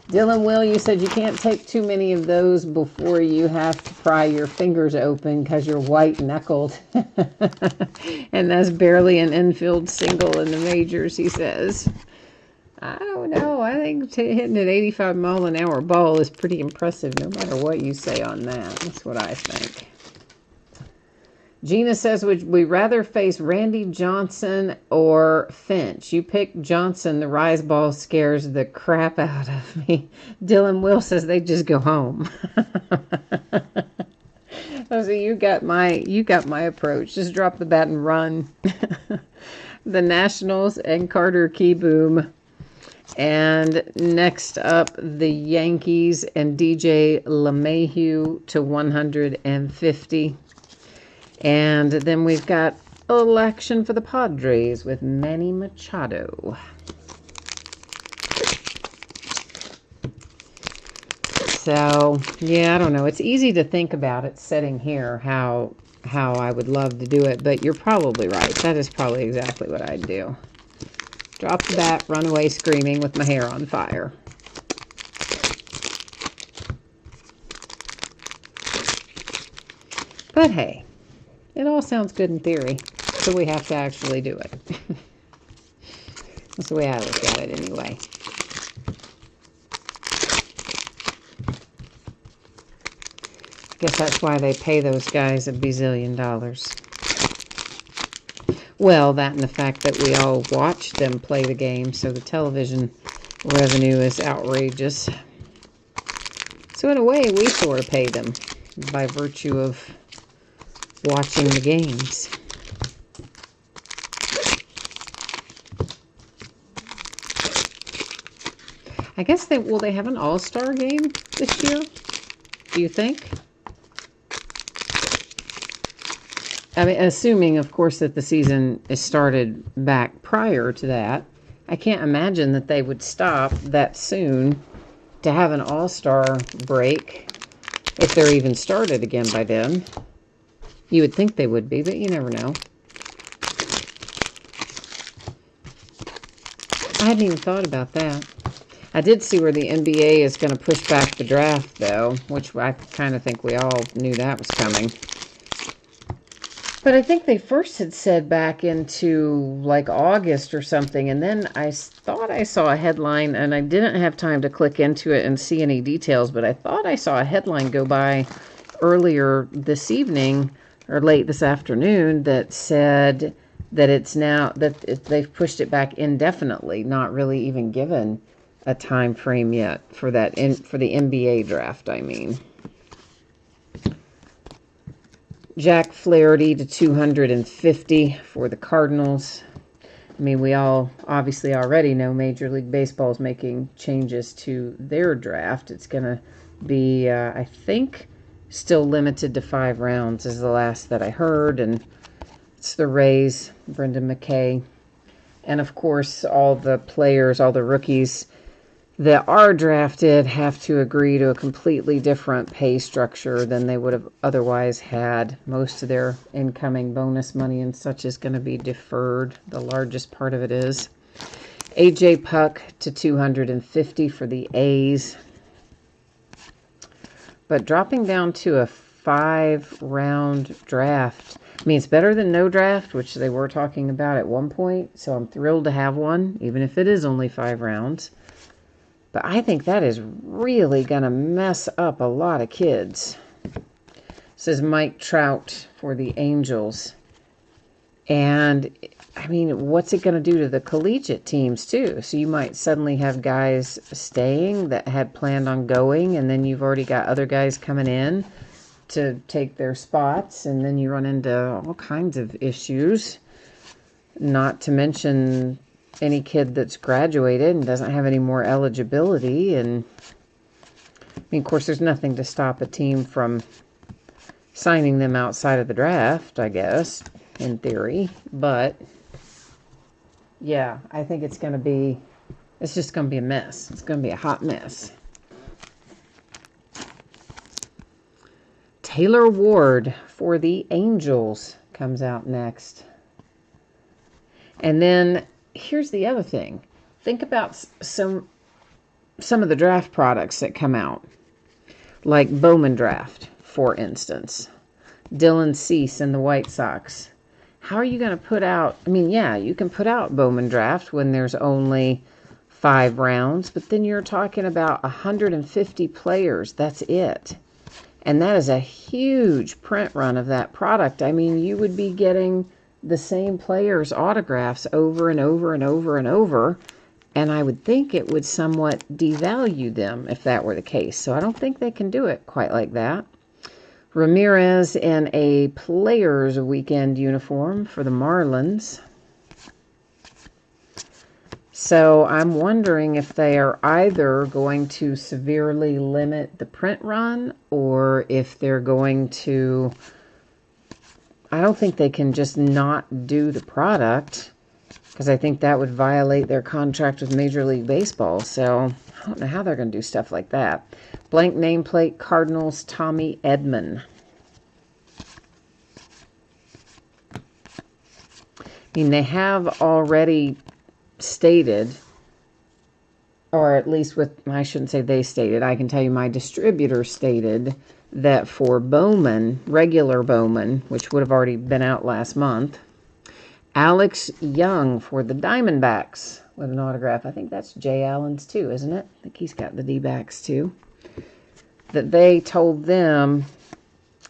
Dylan Will, you said you can't take too many of those before you have to pry your fingers open because you're white-knuckled. And that's barely an infield single in the majors, he says. I don't know. I think hitting an 85-mile-an-hour ball is pretty impressive no matter what you say on that. That's what I think. Gina says, would we rather face Randy Johnson or Finch? You pick Johnson. The rise ball scares the crap out of me. Dylan Will says they just go home. So you got my approach. Just drop the bat and run. The Nationals and Carter Keyboom. And next up, the Yankees and DJ LeMahieu to 150. And then we've got a little action for the Padres with Manny Machado. So, yeah, I don't know. It's easy to think about it sitting here, how I would love to do it, but you're probably right. That is probably exactly what I'd do. Drop the bat, run away screaming with my hair on fire. But hey, it all sounds good in theory, so we have to actually do it. That's the way I look at it anyway. I guess that's why they pay those guys $1 bazillion. Well, that and the fact that we all watch them play the game, so the television revenue is outrageous. So in a way, we sort of pay them by virtue of watching the games. I guess will they have an all-star game this year? Do you think? I mean, assuming, of course, that the season is started back prior to that. I can't imagine that they would stop that soon to have an all-star break if they're even started again by then. You would think they would be, but you never know. I hadn't even thought about that. I did see where the NBA is going to push back the draft, though, which I kind of think we all knew that was coming. But I think they first had said back into like August or something, and then I thought I saw a headline, and I didn't have time to click into it and see any details, but I thought I saw a headline go by earlier this evening or late this afternoon that said that it's now that they've pushed it back indefinitely, not really even given a time frame yet for that for the NBA draft, I mean. Jack Flaherty to 250 for the Cardinals. I mean, we all obviously already know Major League Baseball is making changes to their draft. It's going to be, I think, still limited to 5 rounds is the last that I heard. And it's the Rays, Brendan McKay. And, of course, all the players, all the rookies that are drafted have to agree to a completely different pay structure than they would have otherwise had. Most of their incoming bonus money and such is going to be deferred. The largest part of it is. AJ Puck to 250 for the A's. But dropping down to a 5-round draft. I mean, it's better than no draft, which they were talking about at one point. So I'm thrilled to have one, even if it is only 5 rounds. But I think that is really going to mess up a lot of kids. Says Mike Trout for the Angels. And, I mean, what's it going to do to the collegiate teams, too? So you might suddenly have guys staying that had planned on going, and then you've already got other guys coming in to take their spots, and then you run into all kinds of issues. Not to mention any kid that's graduated and doesn't have any more eligibility. And I mean, of course, there's nothing to stop a team from signing them outside of the draft, I guess, in theory. But yeah, I think it's just going to be a mess. It's going to be a hot mess. Taylor Ward for the Angels comes out next. And then here's the other thing. Think about some of the draft products that come out. Like Bowman Draft, for instance. Dylan Cease and the White Sox. How are you going to put out... I mean, yeah, you can put out Bowman Draft when there's only 5 rounds, but then you're talking about 150 players. That's it. And that is a huge print run of that product. I mean, you would be getting the same players' autographs over and over and over and over. And I would think it would somewhat devalue them if that were the case. So I don't think they can do it quite like that. Ramirez in a Players Weekend uniform for the Marlins. So I'm wondering if they are either going to severely limit the print run or if they're going to... I don't think they can just not do the product, because I think that would violate their contract with Major League Baseball. So I don't know how they're going to do stuff like that. Blank nameplate, Cardinals, Tommy Edman. I mean, they have already stated, or at least with, I shouldn't say they stated, I can tell you my distributor stated that for Bowman, regular Bowman, which would have already been out last month, Alex Young for the Diamondbacks with an autograph. I think that's Jay Allen's too, isn't it? I think he's got the D-backs too. That they told them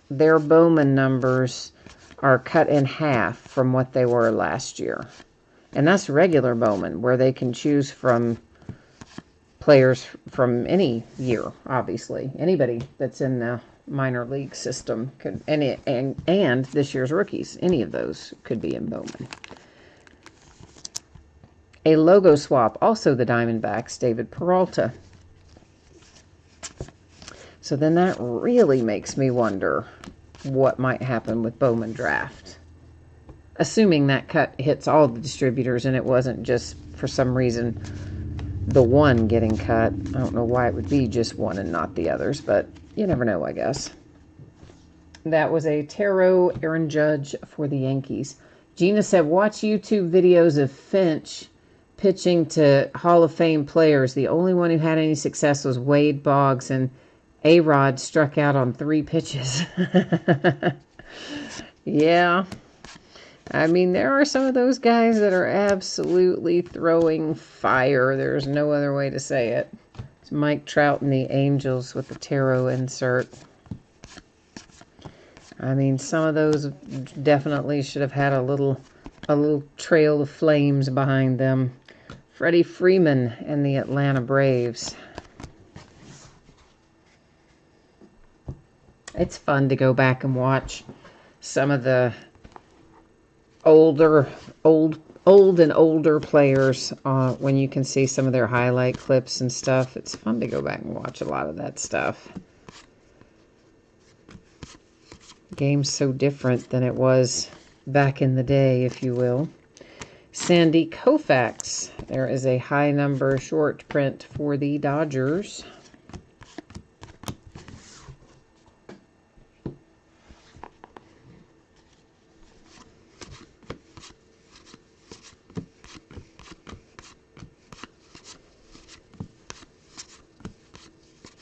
their Bowman numbers are cut in half from what they were last year. And that's regular Bowman, where they can choose from players from any year, obviously. Anybody that's in the minor league system could, and this year's rookies, any of those could be in Bowman. A logo swap, also the Diamondbacks, David Peralta. So then that really makes me wonder what might happen with Bowman draft. Assuming that cut hits all the distributors and it wasn't just for some reason the one getting cut. I don't know why it would be just one and not the others, but you never know, I guess. That was a Tarot Aaron Judge for the Yankees. Gina said, watch YouTube videos of Finch pitching to Hall of Fame players. The only one who had any success was Wade Boggs, and A-Rod struck out on 3 pitches. Yeah. I mean, there are some of those guys that are absolutely throwing fire. There's no other way to say it. It's Mike Trout and the Angels with the tarot insert. I mean, some of those definitely should have had a little trail of flames behind them. Freddie Freeman and the Atlanta Braves. It's fun to go back and watch some of the old and older players when you can see some of their highlight clips and stuff. It's fun to go back and watch a lot of that stuff. Game's so different than it was back in the day, if you will. Sandy Koufax. There is a high number short print for the Dodgers.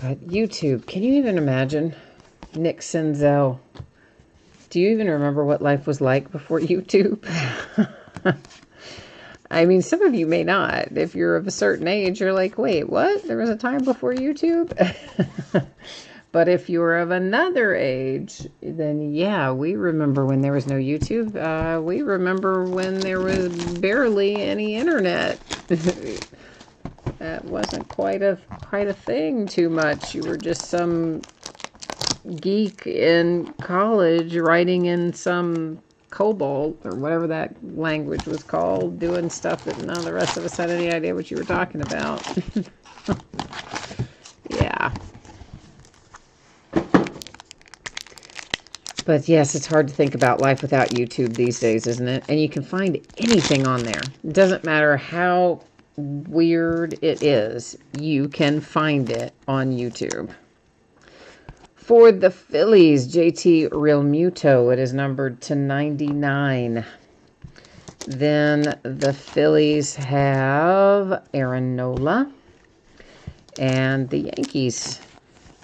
But YouTube, can you even imagine? Nick Senzel. Do you even remember what life was like before YouTube? I mean, some of you may not. If you're of a certain age, you're like, wait, what? There was a time before YouTube? But if you're of another age, then yeah, we remember when there was no YouTube. We remember when there was barely any internet. That wasn't quite a thing too much. You were just some geek in college writing in some COBOL or whatever that language was called, doing stuff that none of the rest of us had any idea what you were talking about. Yeah. But yes, it's hard to think about life without YouTube these days, isn't it? And you can find anything on there. It doesn't matter how weird it is, you can find it on YouTube. For the Phillies, JT Realmuto, it is numbered to 99. Then the Phillies have Aaron Nola. And the Yankees,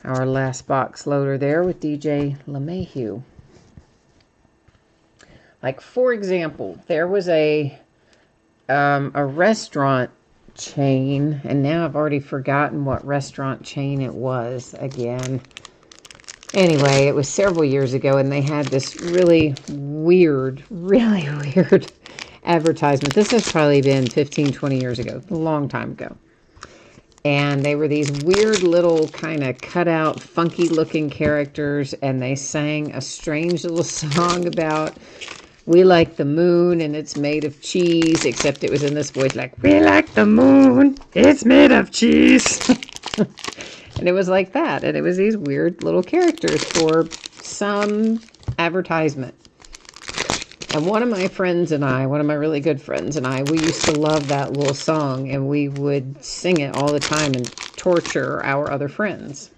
our last box loader there with DJ LeMahieu. Like, for example, there was a restaurant chain, and now I've already forgotten what restaurant chain it was again. Anyway, it was several years ago, and they had this really weird advertisement. This has probably been 15, 20 years ago, a long time ago. And they were these weird little kind of cut out, funky looking characters, and they sang a strange little song about we like the moon and it's made of cheese, except it was in this voice like, we like the moon, it's made of cheese. And it was like that. And it was these weird little characters for some advertisement. And one of my friends and I, one of my really good friends and I, we used to love that little song, and we would sing it all the time and torture our other friends.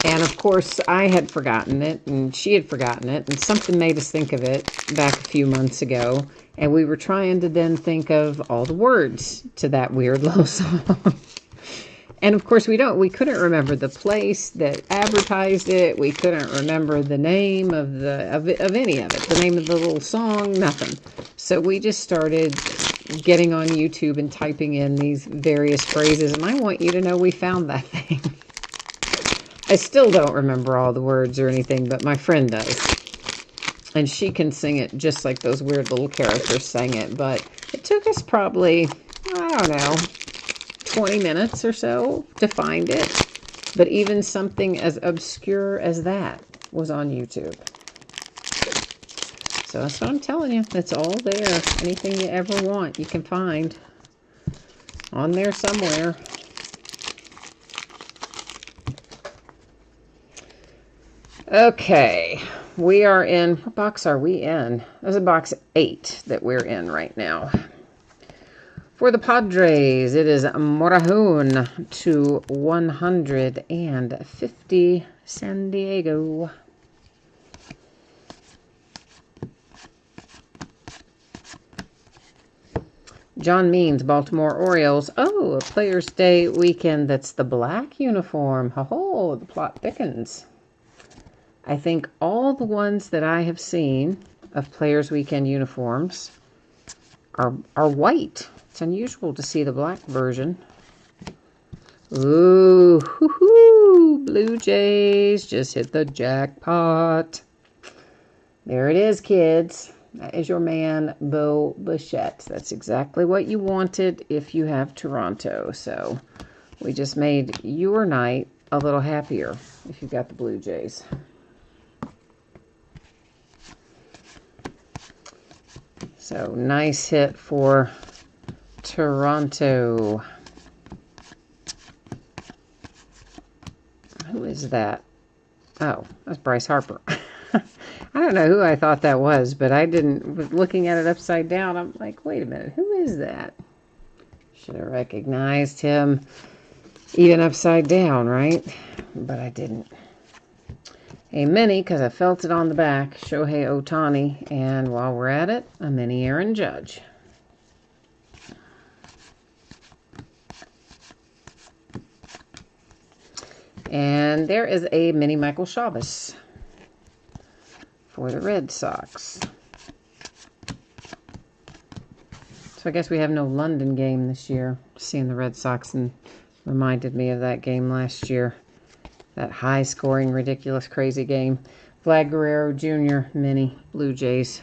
And of course, I had forgotten it, and she had forgotten it, and something made us think of it back a few months ago. And we were trying to then think of all the words to that weird little song. And of course, we couldn't remember the place that advertised it. We couldn't remember the name of any of it, the name of the little song, nothing. So we just started getting on YouTube and typing in these various phrases. And I want you to know we found that thing. I still don't remember all the words or anything, but my friend does. And she can sing it just like those weird little characters sang it. But it took us probably, I don't know, 20 minutes or so to find it. But even something as obscure as that was on YouTube. So that's what I'm telling you. It's all there. Anything you ever want, you can find on there somewhere. Okay, we are in, what box are we in? There's a box 8 that we're in right now. For the Padres, it is Morahoon to 150 San Diego. John Means, Baltimore Orioles. Oh, a Players' Day weekend that's the black uniform. Ho-ho, the plot thickens. I think all the ones that I have seen of Players' Weekend uniforms are white. It's unusual to see the black version. Ooh, hoo-hoo, Blue Jays just hit the jackpot. There it is, kids. That is your man, Bo Bichette. That's exactly what you wanted if you have Toronto. So we just made your night a little happier if you got the Blue Jays. So nice hit for Toronto. Who is that? Oh, that's Bryce Harper. I don't know who I thought that was, but I didn't. Looking at it upside down, I'm like, wait a minute, who is that? Should have recognized him even upside down, right? But I didn't. A mini, because I felt it on the back, Shohei Ohtani, and while we're at it, a mini Aaron Judge. And there is a mini Michael Chavis for the Red Sox. So I guess we have no London game this year. Seeing the Red Sox and reminded me of that game last year. That high-scoring, ridiculous, crazy game. Vlad Guerrero Jr. mini Blue Jays.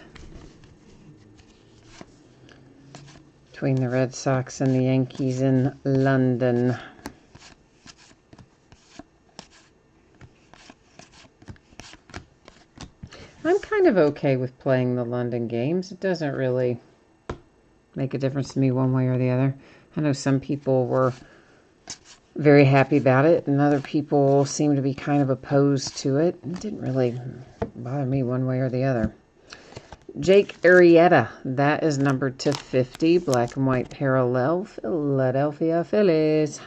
Between the Red Sox and the Yankees in London. I'm kind of okay with playing the London games. It doesn't really make a difference to me one way or the other. I know some people were very happy about it, and other people seem to be kind of opposed to it. It didn't really bother me one way or the other. Jake Arrieta, that is numbered to 50, black and white parallel, Philadelphia Phillies.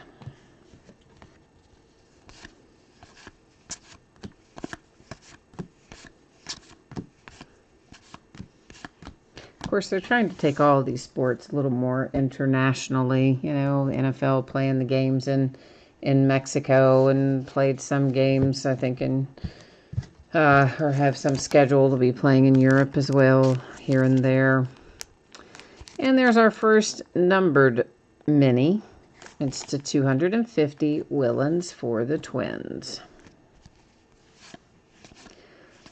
Of course, they're trying to take all of these sports a little more internationally. You know, the NFL playing the games in Mexico and played some games, I think, or have some schedule to be playing in Europe as well, here and there. And there's our first numbered mini. It's to 250 Willens for the Twins.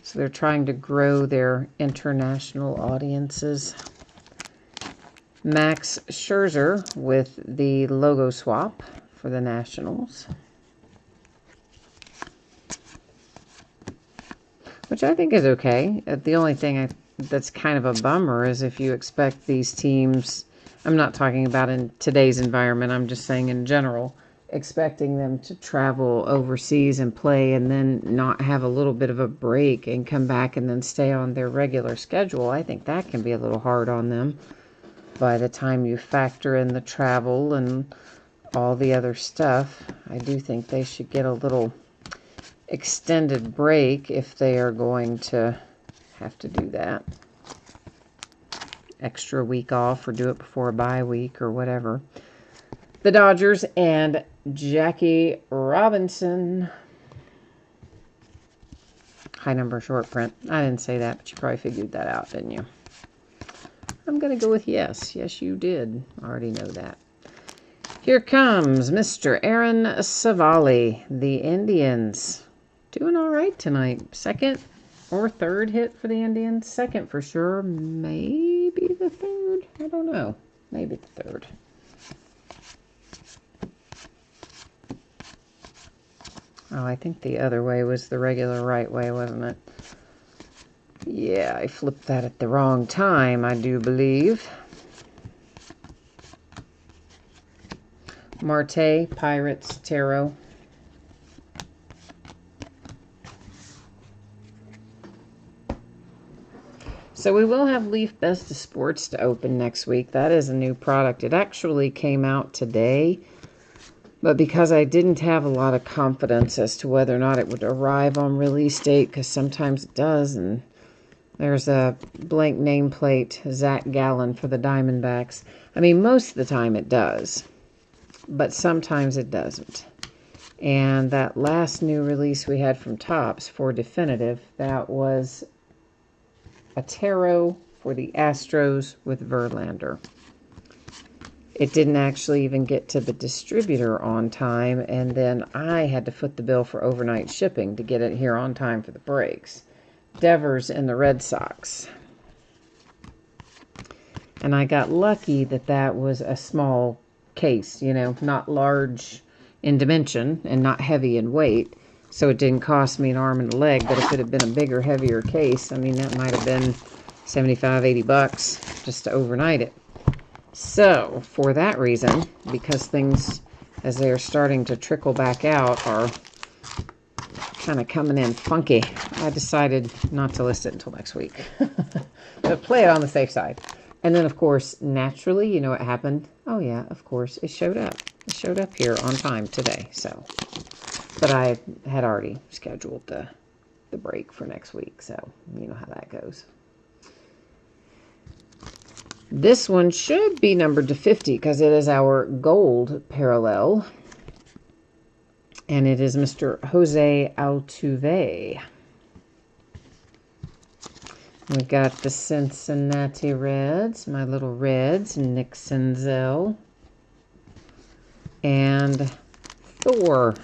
So they're trying to grow their international audiences. Max Scherzer with the logo swap for the Nationals, which I think is okay. The only thing that's kind of a bummer is if you expect these teams, I'm not talking about in today's environment, I'm just saying in general, expecting them to travel overseas and play and then not have a little bit of a break and come back and then stay on their regular schedule. I think that can be a little hard on them by the time you factor in the travel and all the other stuff. I do think they should get a little extended break if they are going to have to do that. Extra week off or do it before a bye week or whatever. The Dodgers and Jackie Robinson. High number short print. I didn't say that, but you probably figured that out, didn't you? I'm going to go with yes. Yes, you did. I already know that. Here comes Mr. Aaron Savali. The Indians doing all right tonight. Second or third hit for the Indians. Second for sure. Maybe the third. I don't know. Maybe the third. Oh, I think the other way was the regular right way, wasn't it? Yeah, I flipped that at the wrong time, I do believe. Marte, Pirates, Tarot. So we will have Leaf Best of Sports to open next week. That is a new product. It actually came out today, but because I didn't have a lot of confidence as to whether or not it would arrive on release date, because sometimes it does, and there's a blank nameplate, Zach Gallen for the Diamondbacks. I mean, most of the time it does, but sometimes it doesn't. And that last new release we had from Topps for Definitive, that was a tarot for the Astros with Verlander. It didn't actually even get to the distributor on time, and then I had to foot the bill for overnight shipping to get it here on time for the breaks. Devers and the Red Sox. And I got lucky that that was a small case, you know, not large in dimension and not heavy in weight. So it didn't cost me an arm and a leg, but if it had been a bigger, heavier case, I mean, that might have been $75, $80 just to overnight it. So, for that reason, because things, as they are starting to trickle back out, are kind of coming in funky, I decided not to list it until next week. But play it on the safe side. And then, of course, naturally, you know what happened? Oh, yeah, of course, it showed up. It showed up here on time today, so. But I had already scheduled the break for next week, so you know how that goes. This one should be numbered to 50 because it is our gold parallel. And it is Mr. Jose Altuve. We got the Cincinnati Reds, my little Reds, Nick Senzel. And Thor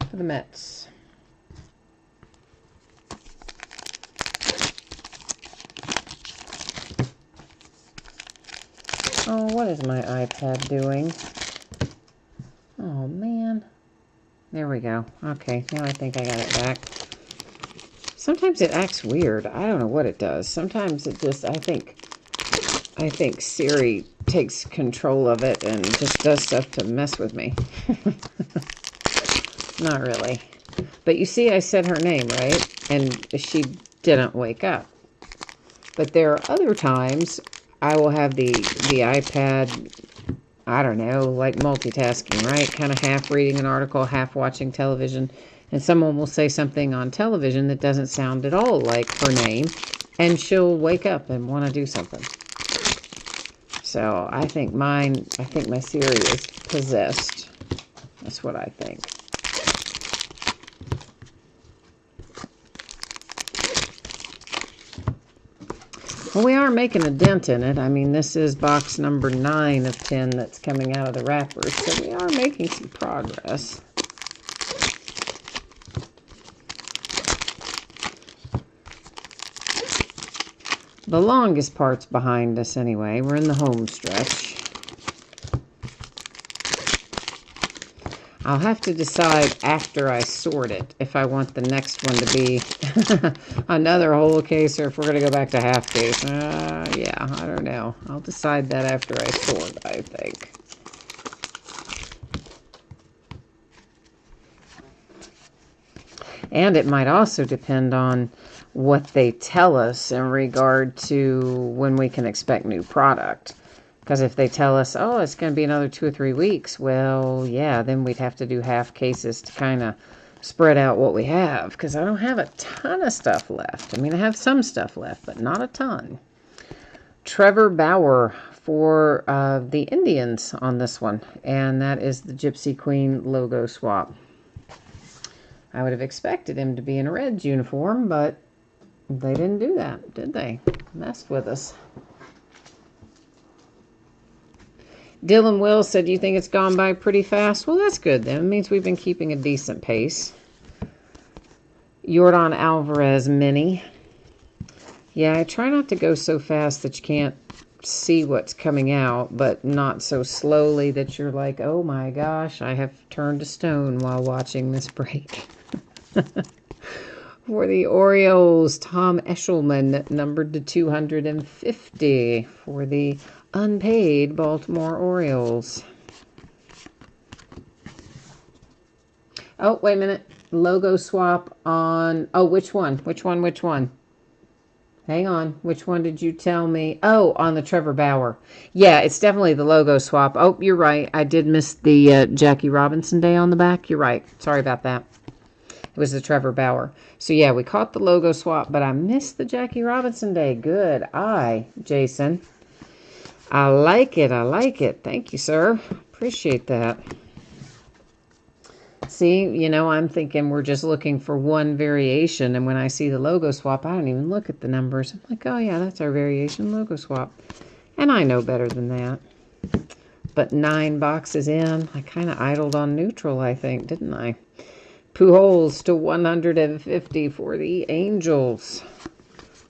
for the Mets. Oh, what is my iPad doing? Oh, man. There we go. Okay, now I think I got it back. Sometimes it acts weird. I don't know what it does. Sometimes it just, I think Siri takes control of it and just does stuff to mess with me. Not really. But you see, I said her name, right? And she didn't wake up. But there are other times I will have the iPad, I don't know, like multitasking, right? Kind of half reading an article, half watching television. And someone will say something on television that doesn't sound at all like her name. And she'll wake up and want to do something. So I think my Siri is possessed. That's what I think. Well, we are making a dent in it. I mean, this is box number 9 of 10 that's coming out of the wrappers. So we are making some progress. The longest part's behind us anyway. We're in the home stretch. I'll have to decide after I sort it if I want the next one to be another whole case or if we're going to go back to half case. Yeah, I don't know. I'll decide that after I sort, I think. And it might also depend on what they tell us in regard to when we can expect new product. Because if they tell us, oh, it's going to be another 2 or 3 weeks, well, yeah, then we'd have to do half cases to kind of spread out what we have. Because I don't have a ton of stuff left. I mean, I have some stuff left, but not a ton. Trevor Bauer for the Indians on this one. And that is the Gypsy Queen logo swap. I would have expected him to be in a Reds uniform, but they didn't do that, did they? Messed with us. Dylan Will said, you think it's gone by pretty fast? Well, that's good then. It means we've been keeping a decent pace. Yordan Alvarez Mini. Yeah, I try not to go so fast that you can't see what's coming out, but not so slowly that you're like, oh my gosh, I have turned to stone while watching this break. For the Orioles, Tom Eshelman, numbered to 250 for the unpaid Baltimore Orioles. Oh, wait a minute. Logo swap on... Oh, which one? Which one? Hang on. Which one did you tell me? Oh, on the Trevor Bauer. Yeah, it's definitely the logo swap. Oh, you're right. I did miss the Jackie Robinson Day on the back. You're right. Sorry about that. It was the Trevor Bauer. So, yeah, we caught the logo swap, but I missed the Jackie Robinson Day. Good eye, Jason. I like it. I like it. Thank you, sir. Appreciate that. See, you know, I'm thinking we're just looking for one variation, and when I see the logo swap, I don't even look at the numbers. I'm like, oh, yeah, that's our variation logo swap. And I know better than that. But 9 boxes in, I kind of idled on neutral, I think, didn't I? Pujols to 150 for the Angels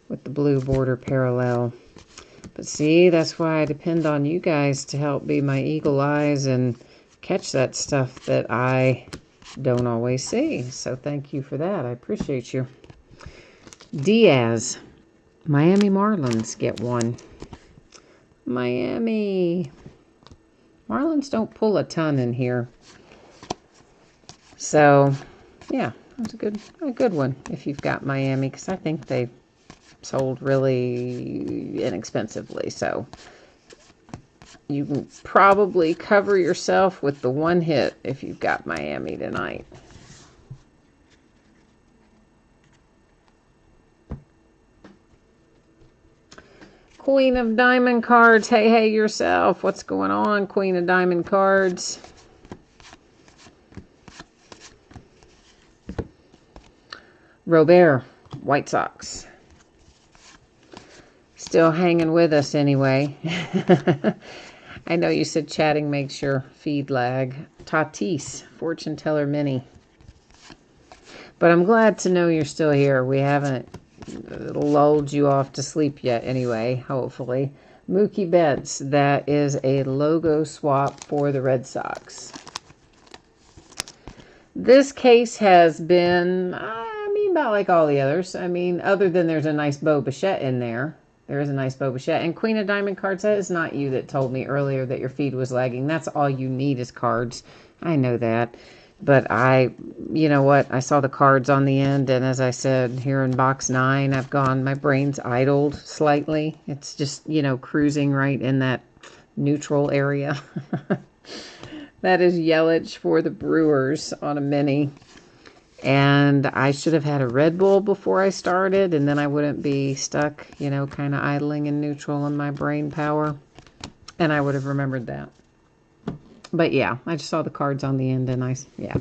with the blue border parallel. But see, that's why I depend on you guys to help be my eagle eyes and catch that stuff that I don't always see. So thank you for that. I appreciate you. Diaz. Miami Marlins get one. Miami. Marlins don't pull a ton in here. So, yeah, that's a good one if you've got Miami, because I think they sold really inexpensively. So, you can probably cover yourself with the one hit if you've got Miami tonight. Queen of Diamond cards. Hey yourself. What's going on, Queen of Diamond cards? Robert, White Sox. Still hanging with us anyway. I know you said chatting makes your feed lag. Tatis, Fortune Teller Mini. But I'm glad to know you're still here. We haven't lulled you off to sleep yet anyway, hopefully. Mookie Betts, that is a logo swap for the Red Sox. This case has been, about like all the others. I mean, other than there's a nice Bo Bichette in there. There is a nice Bo Bichette. And Queen of Diamond cards, that is not you that told me earlier that your feed was lagging. That's all you need is cards. I know that. But you know what? I saw the cards on the end. And as I said, here in box 9, my brain's idled slightly. It's just, cruising right in that neutral area. That is Yelich for the Brewers on a mini. And I should have had a Red Bull before I started, and then I wouldn't be stuck, kind of idling in neutral in my brain power. And I would have remembered that. But yeah, I just saw the cards on the end, and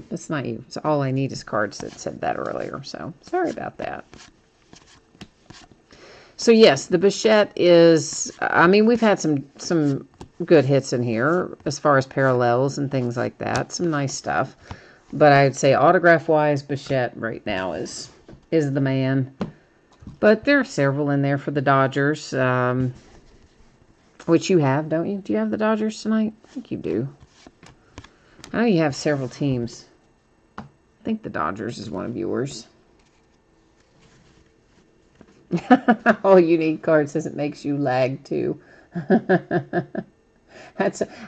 that's not you. So all I need is cards that said that earlier. So sorry about that. So yes, the Bichette is, we've had some good hits in here as far as parallels and things like that. Some nice stuff. But I'd say autograph-wise, Bichette right now is the man. But there are several in there for the Dodgers, which you have, don't you? Do you have the Dodgers tonight? I think you do. I know you have several teams. I think the Dodgers is one of yours. All unique cards says it makes you lag too.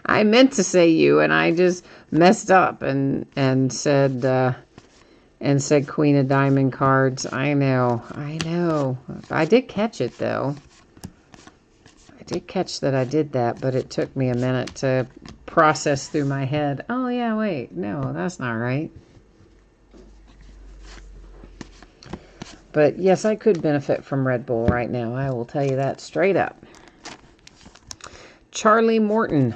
I meant to say you, and I just messed up and said Queen of Diamond cards. I know. I did catch it though. I did catch that I did that, but it took me a minute to process through my head. Oh yeah, wait, no, that's not right. But yes, I could benefit from Red Bull right now. I will tell you that straight up. Charlie Morton,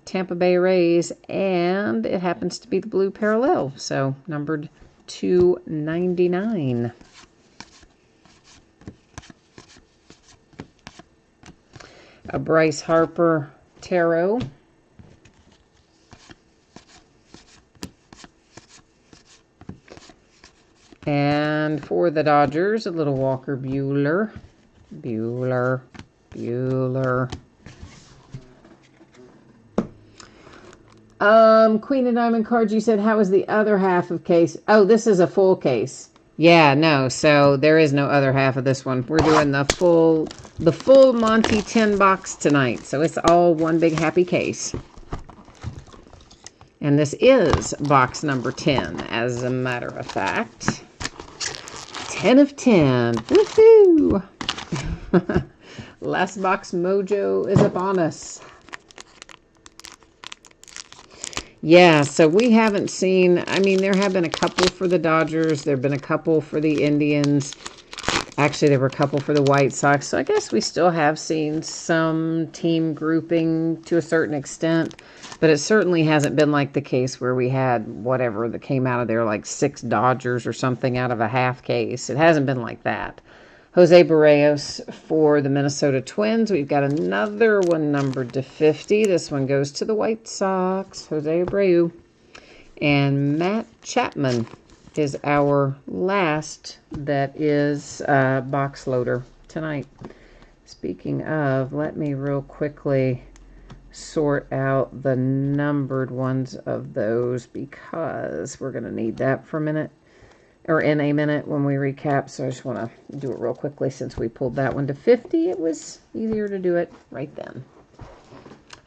Tampa Bay Rays, and it happens to be the blue parallel, so numbered 299. A Bryce Harper Tarot. And for the Dodgers, a little Walker Buehler. Buehler. Queen of Diamond cards, you said, how is the other half of case? Oh, this is a full case. Yeah, no, so there is no other half of this one. We're doing the full Monty 10 box tonight. So it's all one big happy case. And this is box number 10, as a matter of fact. 10 of 10. Woohoo! Last box mojo is upon us. Yeah, so we haven't seen, I mean, there have been a couple for the Dodgers. There have been a couple for the Indians. Actually, there were a couple for the White Sox. So I guess we still have seen some team grouping to a certain extent. But it certainly hasn't been like the case where we had whatever that came out of there, like 6 Dodgers or something out of a half case. It hasn't been like that. Jose Barrios for the Minnesota Twins. We've got another one numbered to 50. This one goes to the White Sox. Jose Abreu. And Matt Chapman is our last that is box loader tonight. Speaking of, let me real quickly sort out the numbered ones of those because we're going to need that for a minute. Or in a minute when we recap. So I just want to do it real quickly since we pulled that one to 50. It was easier to do it right then.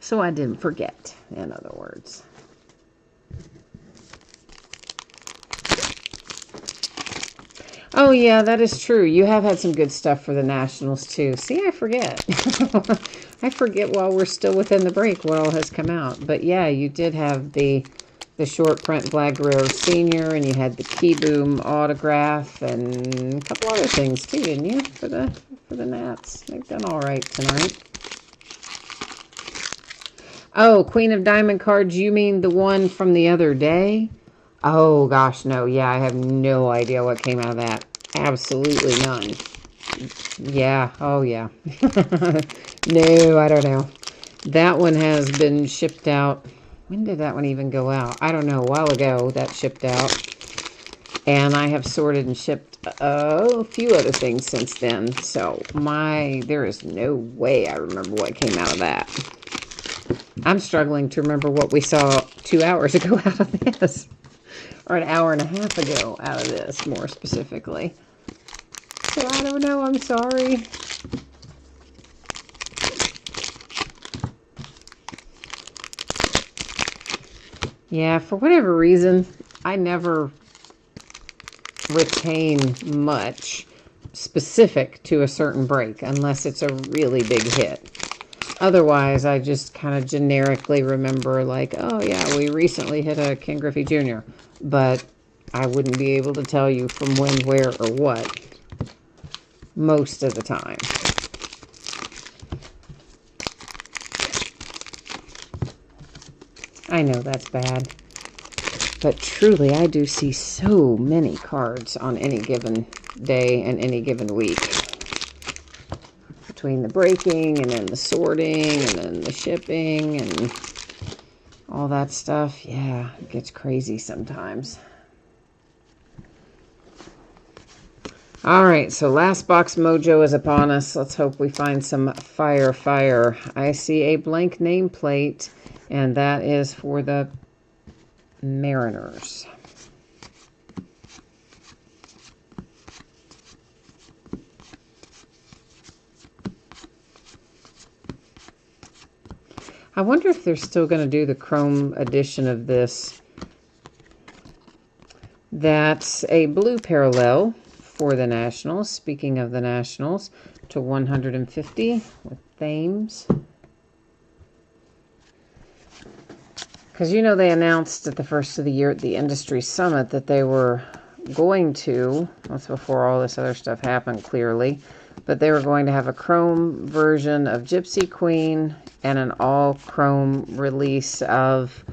So I didn't forget, in other words. Oh, yeah, that is true. You have had some good stuff for the Nationals, too. See, I forget. I forget while we're still within the break what all has come out. But, yeah, you did have the short print Vlad Guerrero Sr., and you had the Key Boom autograph, and a couple other things, too, didn't you, for the Nats? They've done all right tonight. Oh, Queen of Diamond cards, you mean the one from the other day? Oh, gosh, no. Yeah, I have no idea what came out of that. Absolutely none. Yeah. Oh, yeah. No, I don't know. That one has been shipped out. When did that one even go out? I don't know. A while ago, that shipped out. And I have sorted and shipped a few other things since then. So, there is no way I remember what came out of that. I'm struggling to remember what we saw 2 hours ago out of this. Or an hour and a half ago out of this, more specifically. So I don't know, I'm sorry. Yeah, for whatever reason, I never retain much specific to a certain break unless it's a really big hit. Otherwise, I just kind of generically remember like, oh yeah, we recently hit a Ken Griffey Jr., but I wouldn't be able to tell you from when, where, or what most of the time. I know that's bad, but truly I do see so many cards on any given day and any given week. Between the breaking and then the sorting and then the shipping and all that stuff, yeah, it gets crazy sometimes. All right, so last box mojo is upon us. Let's hope we find some fire. I see a blank nameplate, and that is for the Mariners. I wonder if they're still going to do the chrome edition of this. That's a blue parallel for the Nationals. Speaking of the Nationals, to 150 with Thames. Because you know they announced at the first of the year at the Industry Summit that they were going to, that's before all this other stuff happened clearly, but they were going to have a chrome version of Gypsy Queen and an all chrome release of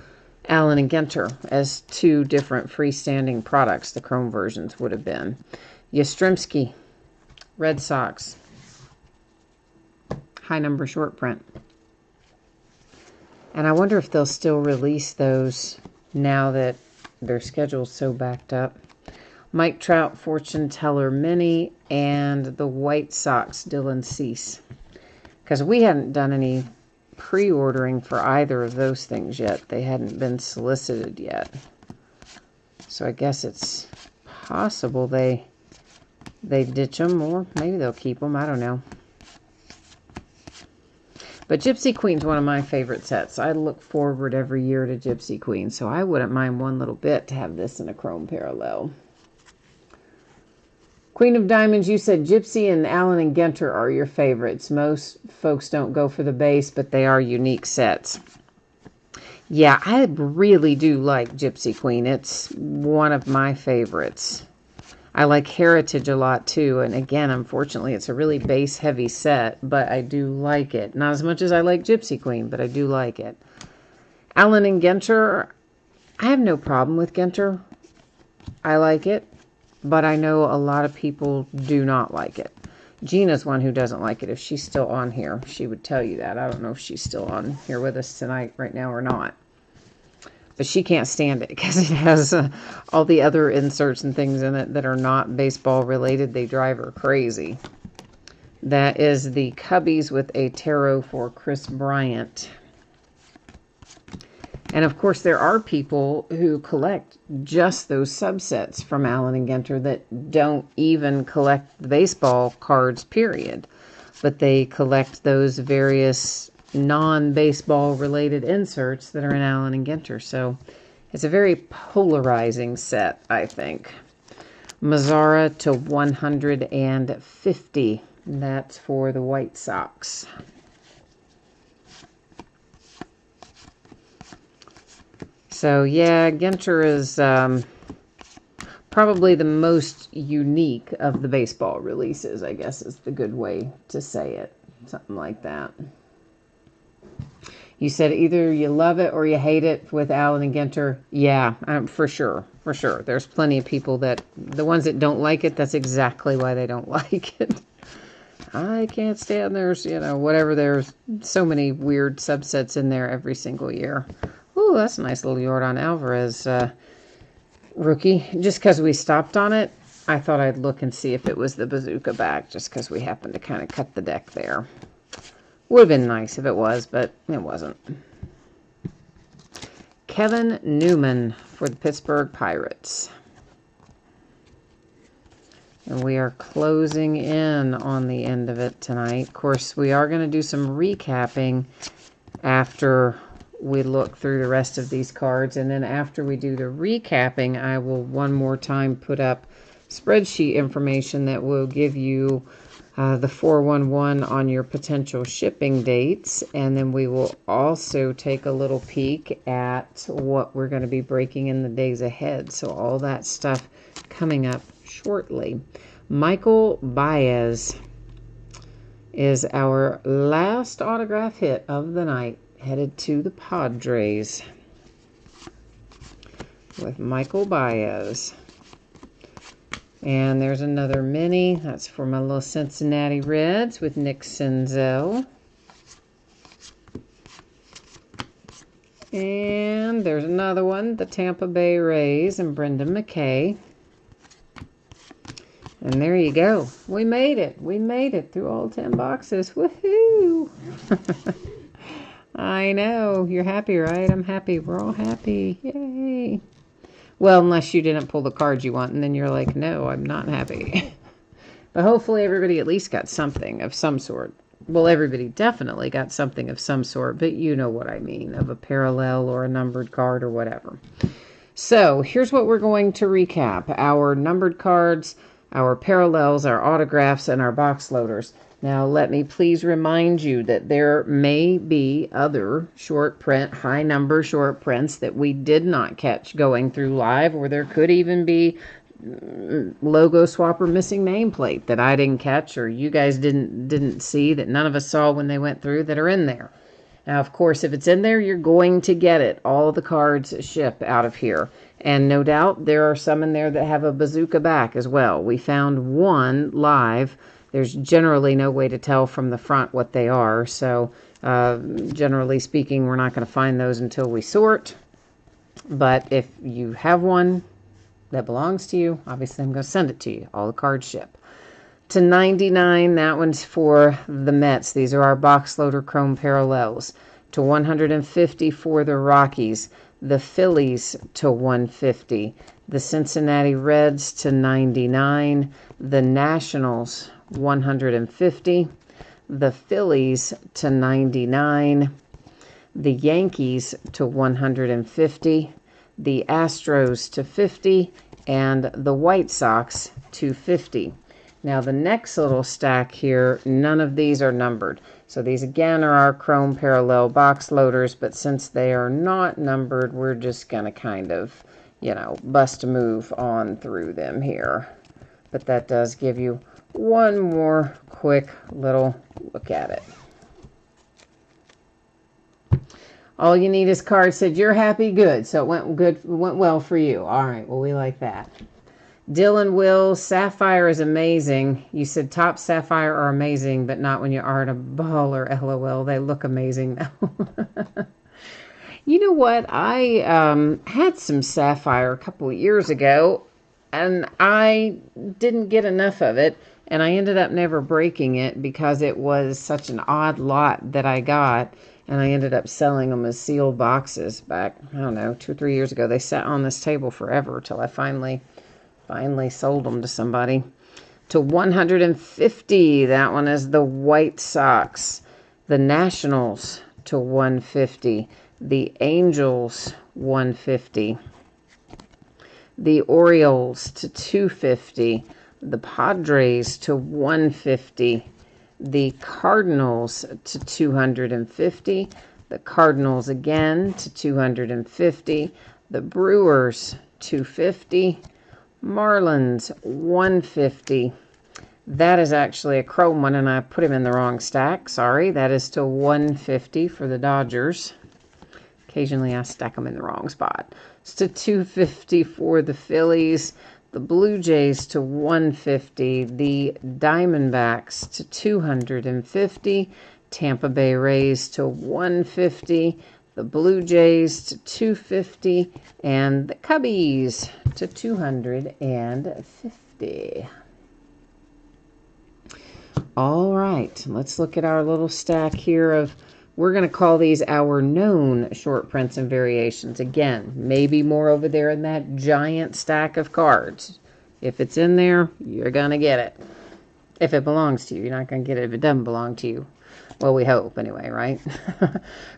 Allen and Ginter as two different freestanding products. The chrome versions would have been Yastrzemski, Red Sox, high number short print. And I wonder if they'll still release those now that their schedule's so backed up. Mike Trout, Fortune Teller Mini, and the White Sox, Dylan Cease. Because we hadn't done any pre-ordering for either of those things yet. They hadn't been solicited yet. So I guess it's possible they ditch them, or maybe they'll keep them. I don't know. But Gypsy Queen's one of my favorite sets. I look forward every year to Gypsy Queen, so I wouldn't mind one little bit to have this in a chrome parallel. Queen of Diamonds, you said Gypsy and Allen and Ginter are your favorites. Most folks don't go for the base, but they are unique sets. Yeah, I really do like Gypsy Queen. It's one of my favorites. I like Heritage a lot too, and again, unfortunately, it's a really base-heavy set, but I do like it. Not as much as I like Gypsy Queen, but I do like it. Allen and Ginter, I have no problem with Ginter. I like it, but I know a lot of people do not like it. Gina's one who doesn't like it. If she's still on here, she would tell you that. I don't know if she's still on here with us tonight right now or not. But she can't stand it because it has all the other inserts and things in it that are not baseball related. They drive her crazy. That is the Cubbies with a tarot for Chris Bryant. And of course, there are people who collect just those subsets from Allen and Ginter that don't even collect the baseball cards, period. But they collect those various non-baseball related inserts that are in Allen and Ginter. So it's a very polarizing set, I think. Mazzara to 150. That's for the White Sox. So yeah, Ginter is probably the most unique of the baseball releases, I guess is the good way to say it. Something like that. You said either you love it or you hate it with Allen and Ginter. Yeah, for sure. For sure. There's plenty of people that, the ones that don't like it, that's exactly why they don't like it. I can't stand there's, whatever. There's so many weird subsets in there every single year. Ooh, that's a nice little Yordan Alvarez rookie. Just because we stopped on it, I thought I'd look and see if it was the bazooka back, just because we happened to kind of cut the deck there. Would have been nice if it was, but it wasn't. Kevin Newman for the Pittsburgh Pirates. And we are closing in on the end of it tonight. Of course, we are going to do some recapping after we look through the rest of these cards. And then after we do the recapping, I will one more time put up spreadsheet information that will give you the 411 on your potential shipping dates. And then we will also take a little peek at what we're going to be breaking in the days ahead. So all that stuff coming up shortly. Michael Baez is our last autograph hit of the night, headed to the Padres with Michael Baez. And there's another mini. That's for my little Cincinnati Reds with Nick Senzel. And there's another one, the Tampa Bay Rays and Brendan McKay. And there you go. We made it. We made it through all 10 boxes. Woohoo! I know. You're happy, right? I'm happy. We're all happy. Yay. Well, unless you didn't pull the cards you want, and then you're like, no, I'm not happy. But hopefully everybody at least got something of some sort. Well, everybody definitely got something of some sort, but you know what I mean, of a parallel or a numbered card or whatever. So here's what we're going to recap. Our numbered cards, our parallels, our autographs, and our box loaders. Now, let me please remind you that there may be other short print, high number short prints that we did not catch going through live, or there could even be logo swap or missing nameplate that I didn't catch, or you guys didn't see, that none of us saw when they went through, that are in there. Now, of course, if it's in there, you're going to get it. All the cards ship out of here. And no doubt there are some in there that have a bazooka back as well. We found one live. There's generally no way to tell from the front what they are. So generally speaking, we're not going to find those until we sort. But if you have one that belongs to you, obviously I'm going to send it to you. All the cards ship. To 99, that one's for the Mets. These are our box loader chrome parallels. To 150 for the Rockies. The Phillies to 150. The Cincinnati Reds to 99. The Nationals 150. The Phillies to 99. The Yankees to 150. The Astros to 50. And the White Sox to 50. Now the next little stack here, none of these are numbered. So these again are our chrome parallel box loaders, but since they are not numbered, we're just going to kind of, bust a move on through them here. But that does give you one more quick little look at it. All you need is cards said you're happy, good. So it went well for you. All right, well, we like that. Dylan Wills, Sapphire is amazing. You said top Sapphire are amazing, but not when you are at a baller, LOL. They look amazing though. You know what? I had some Sapphire a couple of years ago, and I didn't get enough of it, and I ended up never breaking it because it was such an odd lot that I got, and I ended up selling them as sealed boxes back, I don't know, 2 or 3 years ago. They sat on this table forever till I finally sold them to somebody. To 150, that one is the White Sox. The Nationals to 150. The Angels 150. The Orioles to 250. The Padres to 150. The Cardinals to 250. The Cardinals again to 250. The Brewers 250. Marlins 150. That is actually a chrome one, and I put him in the wrong stack. Sorry, that is to 150 for the Dodgers. Occasionally I stack them in the wrong spot. It's to 250 for the Phillies. The Blue Jays to 150. The Diamondbacks to 250. Tampa Bay Rays to 150. The Blue Jays to 250, and the Cubbies to 250. All right, let's look at our little stack here of, we're going to call these our known short prints and variations. Again, maybe more over there in that giant stack of cards. If it's in there, you're going to get it. If it belongs to you, you're not going to get it if it doesn't belong to you. Well, we hope anyway, right?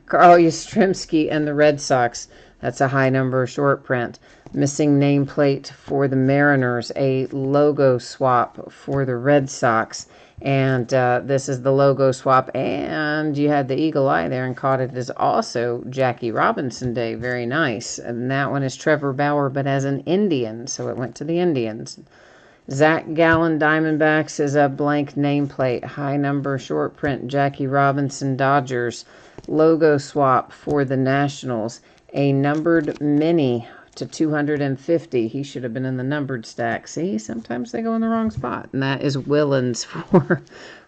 Carl Yastrzemski and the Red Sox. That's a high number short print. Missing nameplate for the Mariners. A logo swap for the Red Sox. And this is the logo swap. And you had the eagle eye there and caught it as also Jackie Robinson Day. Very nice. And that one is Trevor Bauer, but as an Indian. So it went to the Indians. Zach Gallen Diamondbacks is a blank nameplate. High number short print. Jackie Robinson Dodgers. Logo swap for the Nationals. A numbered mini to 250. He should have been in the numbered stack. See, sometimes they go in the wrong spot. And that is Willens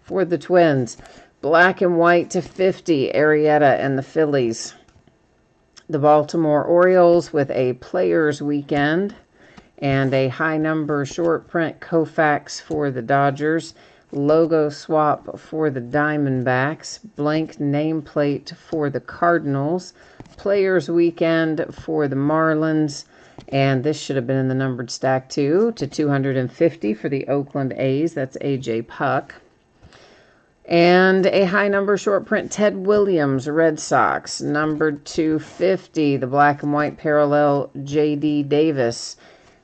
for the Twins. Black and white to 50. Arrieta and the Phillies. The Baltimore Orioles with a Players Weekend. and a high number short print Koufax for the Dodgers, logo swap for the Diamondbacks, blank nameplate for the Cardinals, Players Weekend for the Marlins, and this should have been in the numbered stack too, to 250 for the Oakland A's. That's A.J. Puck. And a high number short print Ted Williams, Red Sox, numbered 250, the black and white parallel J.D. Davis.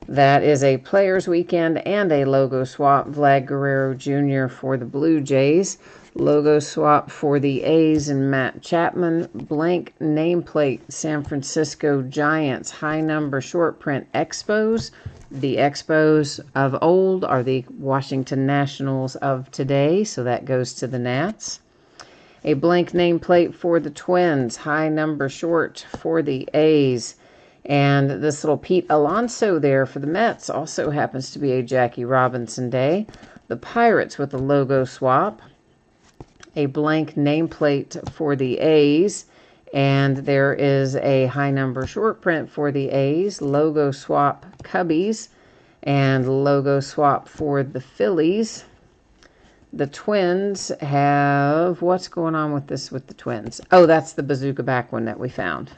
That is a Players Weekend and a logo swap, Vlad Guerrero Jr. for the Blue Jays. Logo swap for the A's and Matt Chapman. Blank nameplate, San Francisco Giants, high number short print Expos. The Expos of old are the Washington Nationals of today, so that goes to the Nats. A blank nameplate for the Twins, high number short for the A's. And this little Pete Alonso there for the Mets also happens to be a Jackie Robinson day. The Pirates with the logo swap. A blank nameplate for the A's. And there is a high number short print for the A's. Logo swap Cubbies. And logo swap for the Phillies. The Twins have, what's going on with this with the Twins? Oh, that's the bazooka back one that we found.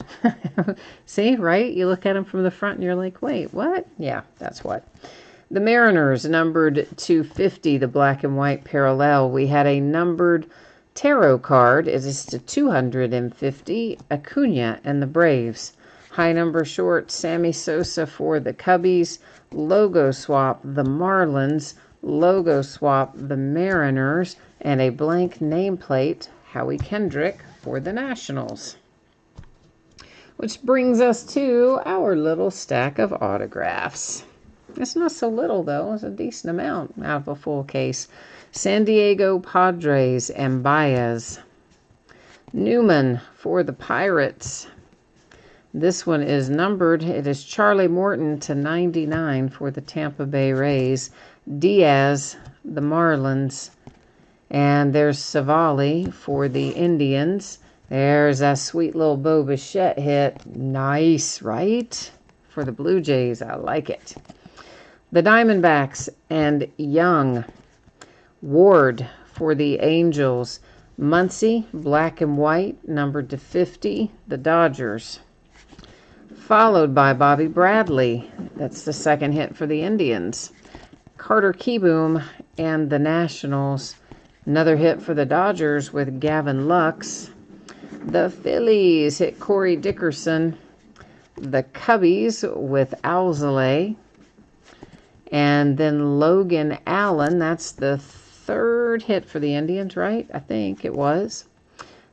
See, right? You look at them from the front and you're like, wait, what? Yeah, that's what. The Mariners, numbered 250, the black and white parallel. We had a numbered tarot card. It is to 250, Acuna and the Braves. High number short, Sammy Sosa for the Cubbies. Logo swap, the Marlins. Logo swap, the Mariners, and a blank nameplate, Howie Kendrick, for the Nationals. Which brings us to our little stack of autographs. It's not so little, though. It's a decent amount out of a full case. San Diego Padres and Baez. Newman for the Pirates. This one is numbered. It is Charlie Morton to 99 for the Tampa Bay Rays. Diaz, the Marlins. And there's Savali for the Indians. There's that sweet little Bo Bichette hit. Nice, right? For the Blue Jays. I like it. The Diamondbacks and Young. Ward for the Angels. Muncy, black and white, numbered to 50, the Dodgers. Followed by Bobby Bradley. That's the second hit for the Indians. Carter Kieboom and the Nationals. Another hit for the Dodgers with Gavin Lux. The Phillies hit Corey Dickerson. The Cubbies with Alzolay. And then Logan Allen. That's the third hit for the Indians, right? I think it was.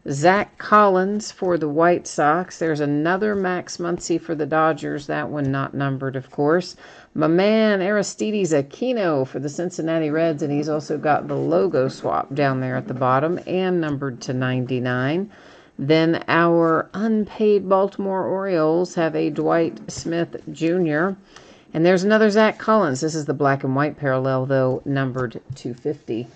Zach Collins for the White Sox. There's another Max Muncy for the Dodgers. That one not numbered, of course. My man Aristides Aquino for the Cincinnati Reds, and he's also got the logo swap down there at the bottom and numbered to 99. Then our unpaid Baltimore Orioles have a Dwight Smith Jr., and there's another Zach Collins. This is the black and white parallel, though, numbered 250.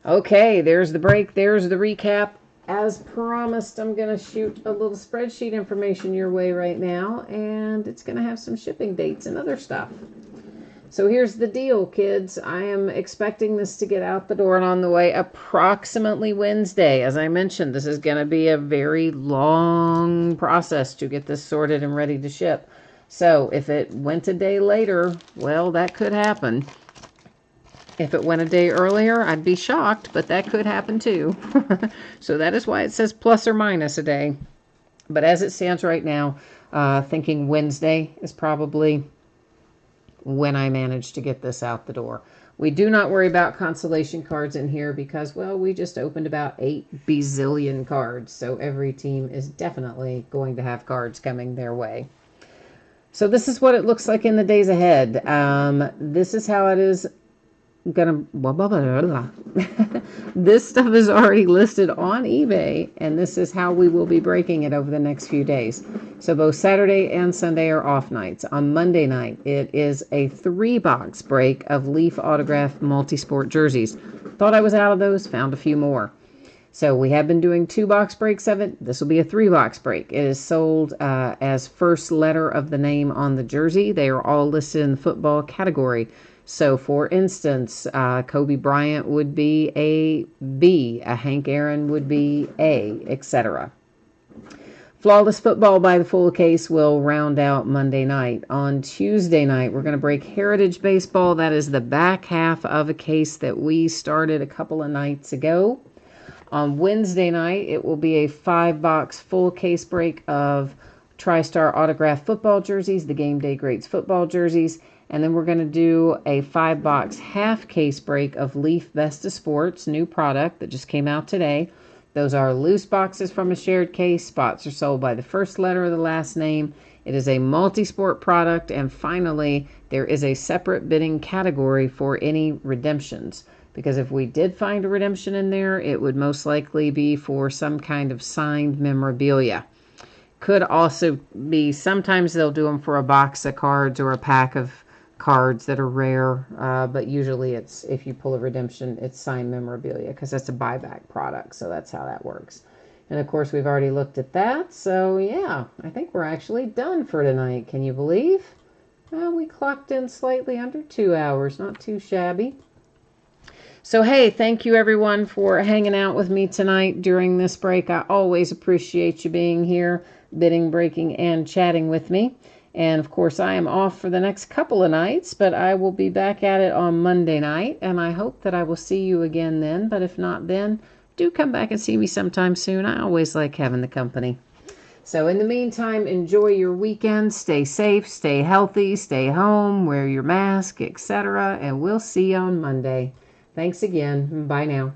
Okay, there's the break. There's the recap. As promised, I'm going to shoot a little spreadsheet information your way right now, and it's going to have some shipping dates and other stuff. So here's the deal, kids. I am expecting this to get out the door and on the way approximately Wednesday. As I mentioned, this is going to be a very long process to get this sorted and ready to ship. So if it went a day later, well, that could happen. If it went a day earlier, I'd be shocked, but that could happen too. So that is why it says plus or minus a day. But as it stands right now, thinking Wednesday is probably when I manage to get this out the door. We do not worry about consolation cards in here because, well, we just opened about 8 bazillion cards. So every team is definitely going to have cards coming their way. So this is what it looks like in the days ahead. This is how it is gonna this stuff is already listed on eBay, and this is how we will be breaking it over the next few days. So both Saturday and Sunday are off nights. On Monday night, it is a 3-box break of Leaf autographed multi-sport jerseys. Thought I was out of those, found a few more. So we have been doing 2-box breaks of it. This will be a 3-box break. It is sold as first letter of the name on the jersey. They are all listed in the football category. So, for instance, Kobe Bryant would be a B, a Hank Aaron would be A, etc. Flawless Football by the full case will round out Monday night. On Tuesday night, we're going to break Heritage Baseball. That is the back half of a case that we started a couple of nights ago. On Wednesday night, it will be a 5-box full case break of TriStar autographed football jerseys, the Game Day Greats football jerseys. And then we're going to do a 5-box half case break of Leaf Vesta Sports, new product that just came out today. Those are loose boxes from a shared case. Spots are sold by the first letter of the last name. It is a multi-sport product. And finally, there is a separate bidding category for any redemptions. Because if we did find a redemption in there, it would most likely be for some kind of signed memorabilia. Could also be, sometimes they'll do them for a box of cards or a pack of cards that are rare, but usually it's, if you pull a redemption, it's signed memorabilia because that's a buyback product. So that's how that works. And of course, we've already looked at that. So yeah, I think we're actually done for tonight. Can you believe? Well, we clocked in slightly under 2 hours. Not too shabby. So, hey, thank you everyone for hanging out with me tonight during this break. I always appreciate you being here, bidding, breaking, and chatting with me. And of course, I am off for the next couple of nights, but I will be back at it on Monday night. And I hope that I will see you again then. But if not then, do come back and see me sometime soon. I always like having the company. So in the meantime, enjoy your weekend. Stay safe, stay healthy, stay home, wear your mask, etc. And we'll see you on Monday. Thanks again. Bye now.